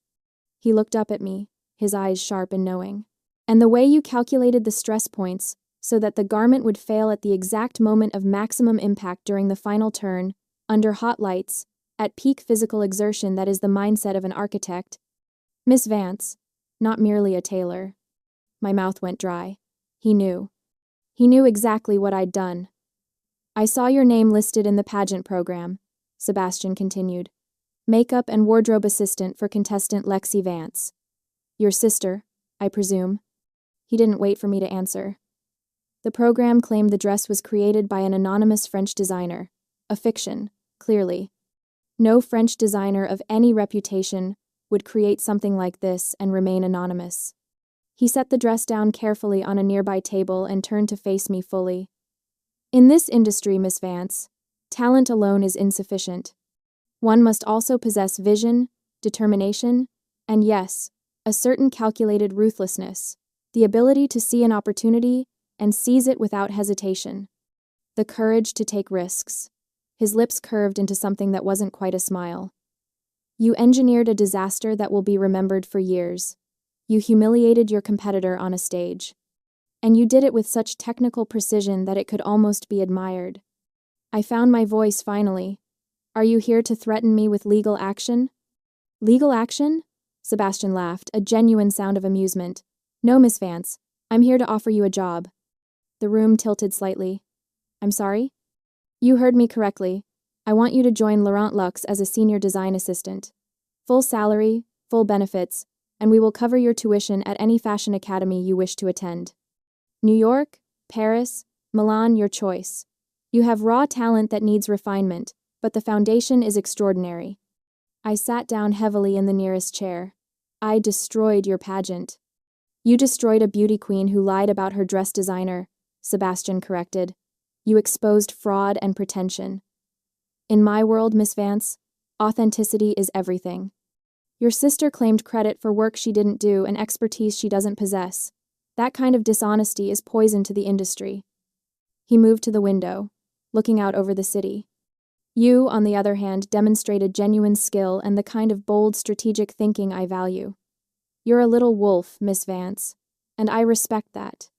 He looked up at me, his eyes sharp and knowing. And the way you calculated the stress points, so that the garment would fail at the exact moment of maximum impact during the final turn, under hot lights, at peak physical exertion, that is the mindset of an architect. Miss Vance, not merely a tailor. My mouth went dry. He knew. He knew exactly what I'd done. I saw your name listed in the pageant program, Sebastian continued. Makeup and wardrobe assistant for contestant Lexi Vance. Your sister, I presume. He didn't wait for me to answer. The program claimed the dress was created by an anonymous French designer. A fiction, clearly. No French designer of any reputation would create something like this and remain anonymous. He set the dress down carefully on a nearby table and turned to face me fully. In this industry, Miss Vance, talent alone is insufficient. One must also possess vision, determination, and yes, a certain calculated ruthlessness, the ability to see an opportunity and seize it without hesitation. The courage to take risks. His lips curved into something that wasn't quite a smile. You engineered a disaster that will be remembered for years. You humiliated your competitor on a stage. And you did it with such technical precision that it could almost be admired. I found my voice finally. Are you here to threaten me with legal action? Legal action? Sebastian laughed, a genuine sound of amusement. No, Miss Vance. I'm here to offer you a job. The room tilted slightly. I'm sorry? You heard me correctly. I want you to join Laurent Luxe as a senior design assistant. Full salary, full benefits, and we will cover your tuition at any fashion academy you wish to attend. New York, Paris, Milan, your choice. You have raw talent that needs refinement, but the foundation is extraordinary. I sat down heavily in the nearest chair. I destroyed your pageant. You destroyed a beauty queen who lied about her dress designer, Sebastian corrected. You exposed fraud and pretension. In my world, Miss Vance, authenticity is everything. Your sister claimed credit for work she didn't do and expertise she doesn't possess. That kind of dishonesty is poison to the industry. He moved to the window, looking out over the city. You, on the other hand, demonstrated genuine skill and the kind of bold, strategic thinking I value. You're a little wolf, Miss Vance, and I respect that.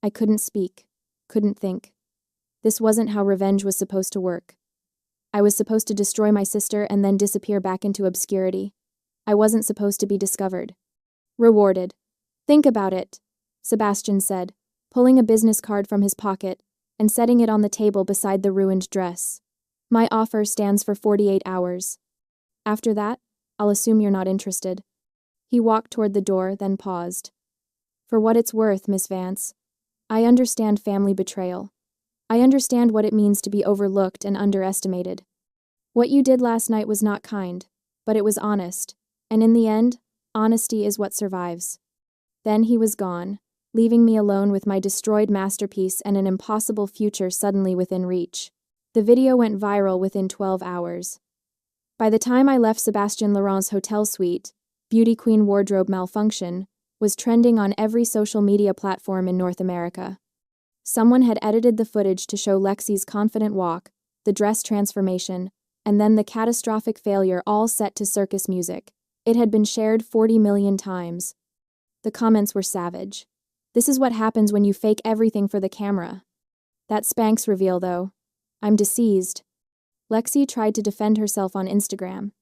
I couldn't speak, couldn't think. This wasn't how revenge was supposed to work. I was supposed to destroy my sister and then disappear back into obscurity. I wasn't supposed to be discovered. Rewarded. Think about it, Sebastian said, pulling a business card from his pocket and setting it on the table beside the ruined dress. My offer stands for 48 hours. After that, I'll assume you're not interested. He walked toward the door, then paused. For what it's worth, Miss Vance, I understand family betrayal. I understand what it means to be overlooked and underestimated. What you did last night was not kind, but it was honest, and in the end, honesty is what survives. Then he was gone, leaving me alone with my destroyed masterpiece and an impossible future suddenly within reach. The video went viral within 12 hours. By the time I left Sébastien Laurent's hotel suite, Beauty Queen wardrobe malfunction was trending on every social media platform in North America. Someone had edited the footage to show Lexi's confident walk, the dress transformation, and then the catastrophic failure all set to circus music. It had been shared 40 million times. The comments were savage. This is what happens when you fake everything for the camera. That Spanx reveal, though. I'm deceased. Lexi tried to defend herself on Instagram,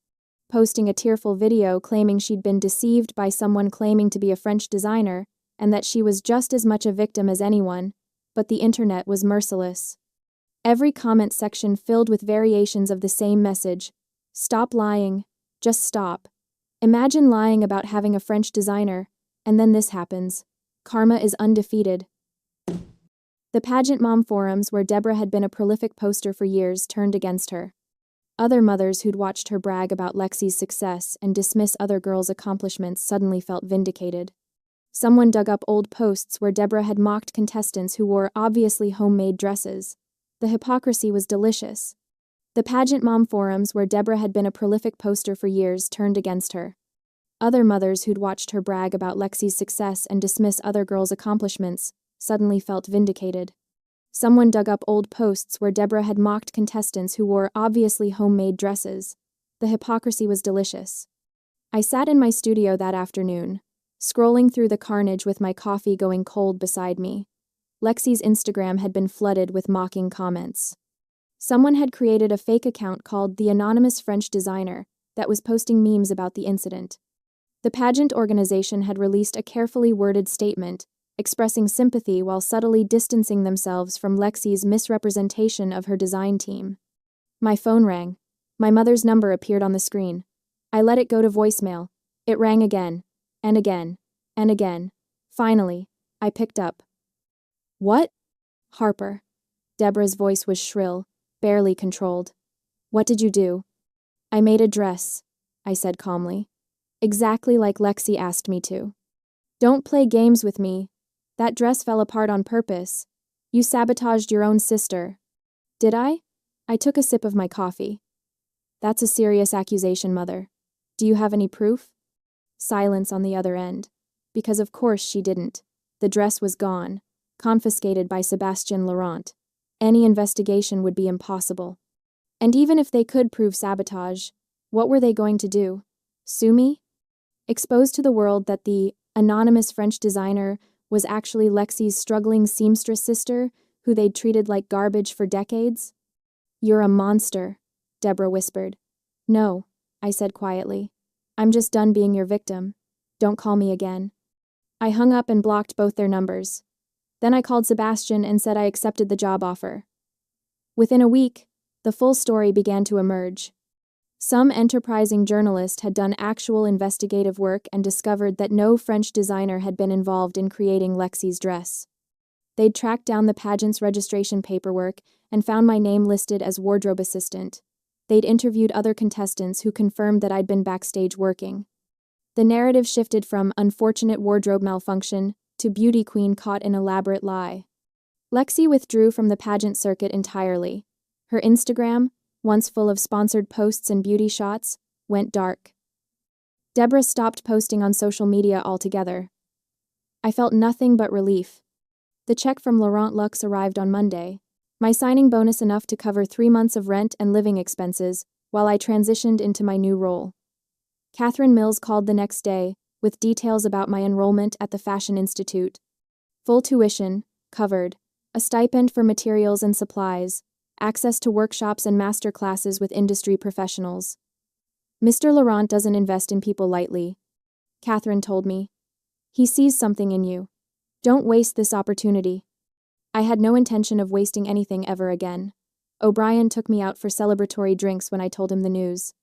posting a tearful video claiming she'd been deceived by someone claiming to be a French designer and that she was just as much a victim as anyone, but the internet was merciless. Every comment section filled with variations of the same message. Stop lying. Just stop. Imagine lying about having a French designer, and then this happens. Karma is undefeated. The pageant mom forums, where Deborah had been a prolific poster for years, turned against her. Other mothers who'd watched her brag about Lexi's success and dismiss other girls' accomplishments suddenly felt vindicated. Someone dug up old posts where Deborah had mocked contestants who wore obviously homemade dresses. The hypocrisy was delicious. The pageant mom forums, where Deborah had been a prolific poster for years, turned against her. Other mothers who'd watched her brag about Lexi's success and dismiss other girls' accomplishments suddenly felt vindicated. Someone dug up old posts where Deborah had mocked contestants who wore obviously homemade dresses. The hypocrisy was delicious. I sat in my studio that afternoon, scrolling through the carnage with my coffee going cold beside me. Lexi's Instagram had been flooded with mocking comments. Someone had created a fake account called The Anonymous French Designer that was posting memes about the incident. The pageant organization had released a carefully worded statement expressing sympathy while subtly distancing themselves from Lexi's misrepresentation of her design team. My phone rang. My mother's number appeared on the screen. I let it go to voicemail. It rang again, and again, and again. Finally, I picked up. What? Harper. Deborah's voice was shrill, barely controlled. What did you do? I made a dress, I said calmly. Exactly like Lexi asked me to. Don't play games with me. That dress fell apart on purpose. You sabotaged your own sister. Did I? I took a sip of my coffee. That's a serious accusation, Mother. Do you have any proof? Silence on the other end. Because of course she didn't. The dress was gone, confiscated by Sébastien Laurent. Any investigation would be impossible. And even if they could prove sabotage, what were they going to do? Sue me? Expose to the world that the anonymous French designer was actually Lexi's struggling seamstress sister, who they'd treated like garbage for decades? You're a monster, Deborah whispered. No, I said quietly. I'm just done being your victim. Don't call me again. I hung up and blocked both their numbers. Then I called Sebastian and said I accepted the job offer. Within a week, the full story began to emerge. Some enterprising journalist had done actual investigative work and discovered that no French designer had been involved in creating Lexi's dress. They'd tracked down the pageant's registration paperwork and found my name listed as wardrobe assistant. They'd interviewed other contestants who confirmed that I'd been backstage working. The narrative shifted from unfortunate wardrobe malfunction to beauty queen caught in elaborate lie. Lexi withdrew from the pageant circuit entirely. Her Instagram, once full of sponsored posts and beauty shots, went dark. Deborah stopped posting on social media altogether. I felt nothing but relief. The check from Laurent Luxe arrived on Monday, my signing bonus enough to cover 3 months of rent and living expenses while I transitioned into my new role. Catherine Mills called the next day, with details about my enrollment at the Fashion Institute. Full tuition, covered, a stipend for materials and supplies, access to workshops and master classes with industry professionals. Mr. Laurent doesn't invest in people lightly, Catherine told me. He sees something in you. Don't waste this opportunity. I had no intention of wasting anything ever again. O'Brien took me out for celebratory drinks when I told him the news.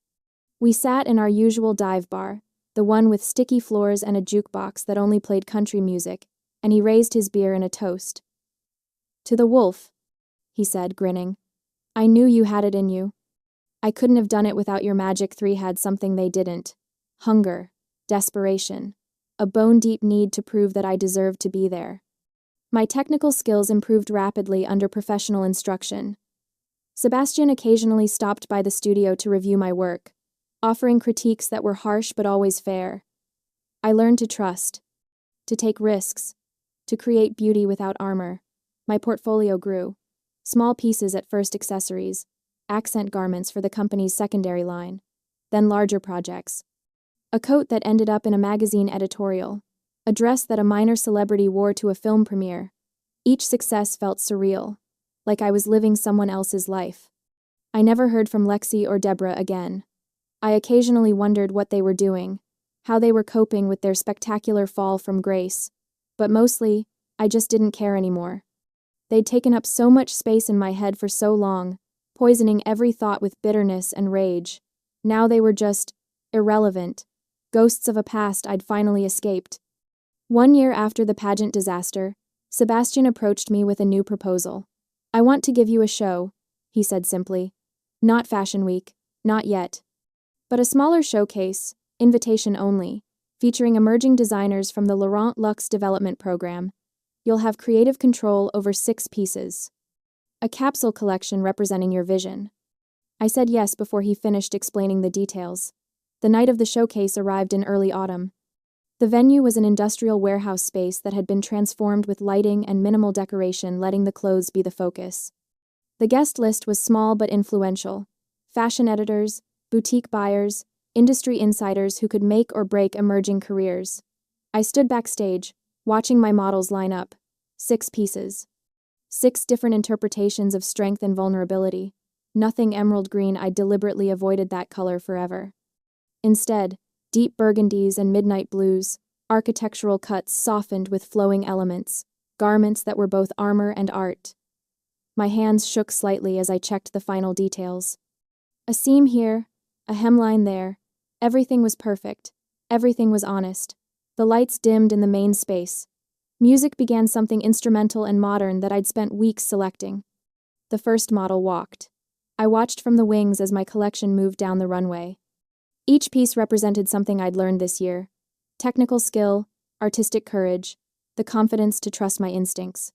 We sat in our usual dive bar, the one with sticky floors and a jukebox that only played country music, and he raised his beer in a toast. To the wolf, he said, grinning. I knew you had it in you. I couldn't have done it without your magic. 3 had something they didn't. Hunger, desperation, a bone-deep need to prove that I deserved to be there. My technical skills improved rapidly under professional instruction. Sebastian occasionally stopped by the studio to review my work, offering critiques that were harsh but always fair. I learned to trust, to take risks, to create beauty without armor. My portfolio grew. Small pieces at first, accessories, accent garments for the company's secondary line, then larger projects. A coat that ended up in a magazine editorial, a dress that a minor celebrity wore to a film premiere. Each success felt surreal, like I was living someone else's life. I never heard from Lexi or Deborah again. I occasionally wondered what they were doing, how they were coping with their spectacular fall from grace, but mostly, I just didn't care anymore. They'd taken up so much space in my head for so long, poisoning every thought with bitterness and rage. Now they were just irrelevant, ghosts of a past I'd finally escaped. 1 year after the pageant disaster, Sebastian approached me with a new proposal. I want to give you a show, he said simply. Not Fashion Week, not yet. But a smaller showcase, invitation only, featuring emerging designers from the Laurent Luxe Development Program. You'll have creative control over 6 pieces. A capsule collection representing your vision. I said yes before he finished explaining the details. The night of the showcase arrived in early autumn. The venue was an industrial warehouse space that had been transformed with lighting and minimal decoration, letting the clothes be the focus. The guest list was small but influential. Fashion editors, boutique buyers, industry insiders who could make or break emerging careers. I stood backstage, watching my models line up. 6 pieces. 6 different interpretations of strength and vulnerability. Nothing emerald green. I deliberately avoided that color forever. Instead, deep burgundies and midnight blues, architectural cuts softened with flowing elements, garments that were both armor and art. My hands shook slightly as I checked the final details. A seam here, a hemline there. Everything was perfect. Everything was honest. The lights dimmed in the main space. Music began, something instrumental and modern that I'd spent weeks selecting. The first model walked. I watched from the wings as my collection moved down the runway. Each piece represented something I'd learned this year. Technical skill, artistic courage, the confidence to trust my instincts.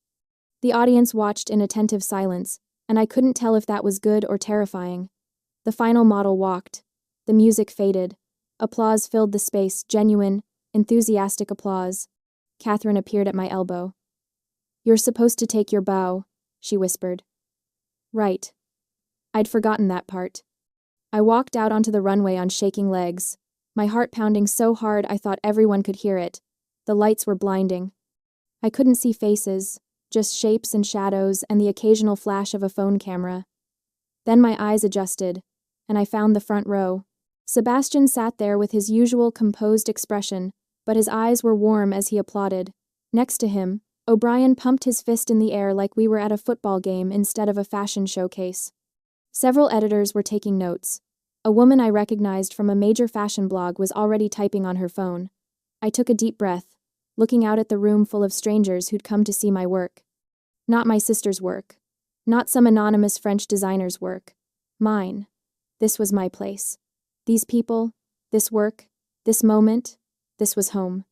The audience watched in attentive silence, and I couldn't tell if that was good or terrifying. The final model walked. The music faded. Applause filled the space, genuine, enthusiastic applause. Catherine appeared at my elbow. You're supposed to take your bow, she whispered. Right. I'd forgotten that part. I walked out onto the runway on shaking legs, my heart pounding so hard I thought everyone could hear it. The lights were blinding. I couldn't see faces, just shapes and shadows and the occasional flash of a phone camera. Then my eyes adjusted, and I found the front row. Sebastian sat there with his usual composed expression, but his eyes were warm as he applauded. Next to him, O'Brien pumped his fist in the air like we were at a football game instead of a fashion showcase. Several editors were taking notes. A woman I recognized from a major fashion blog was already typing on her phone. I took a deep breath, looking out at the room full of strangers who'd come to see my work. Not my sister's work. Not some anonymous French designer's work. Mine. This was my place. These people, this work, this moment, this was home.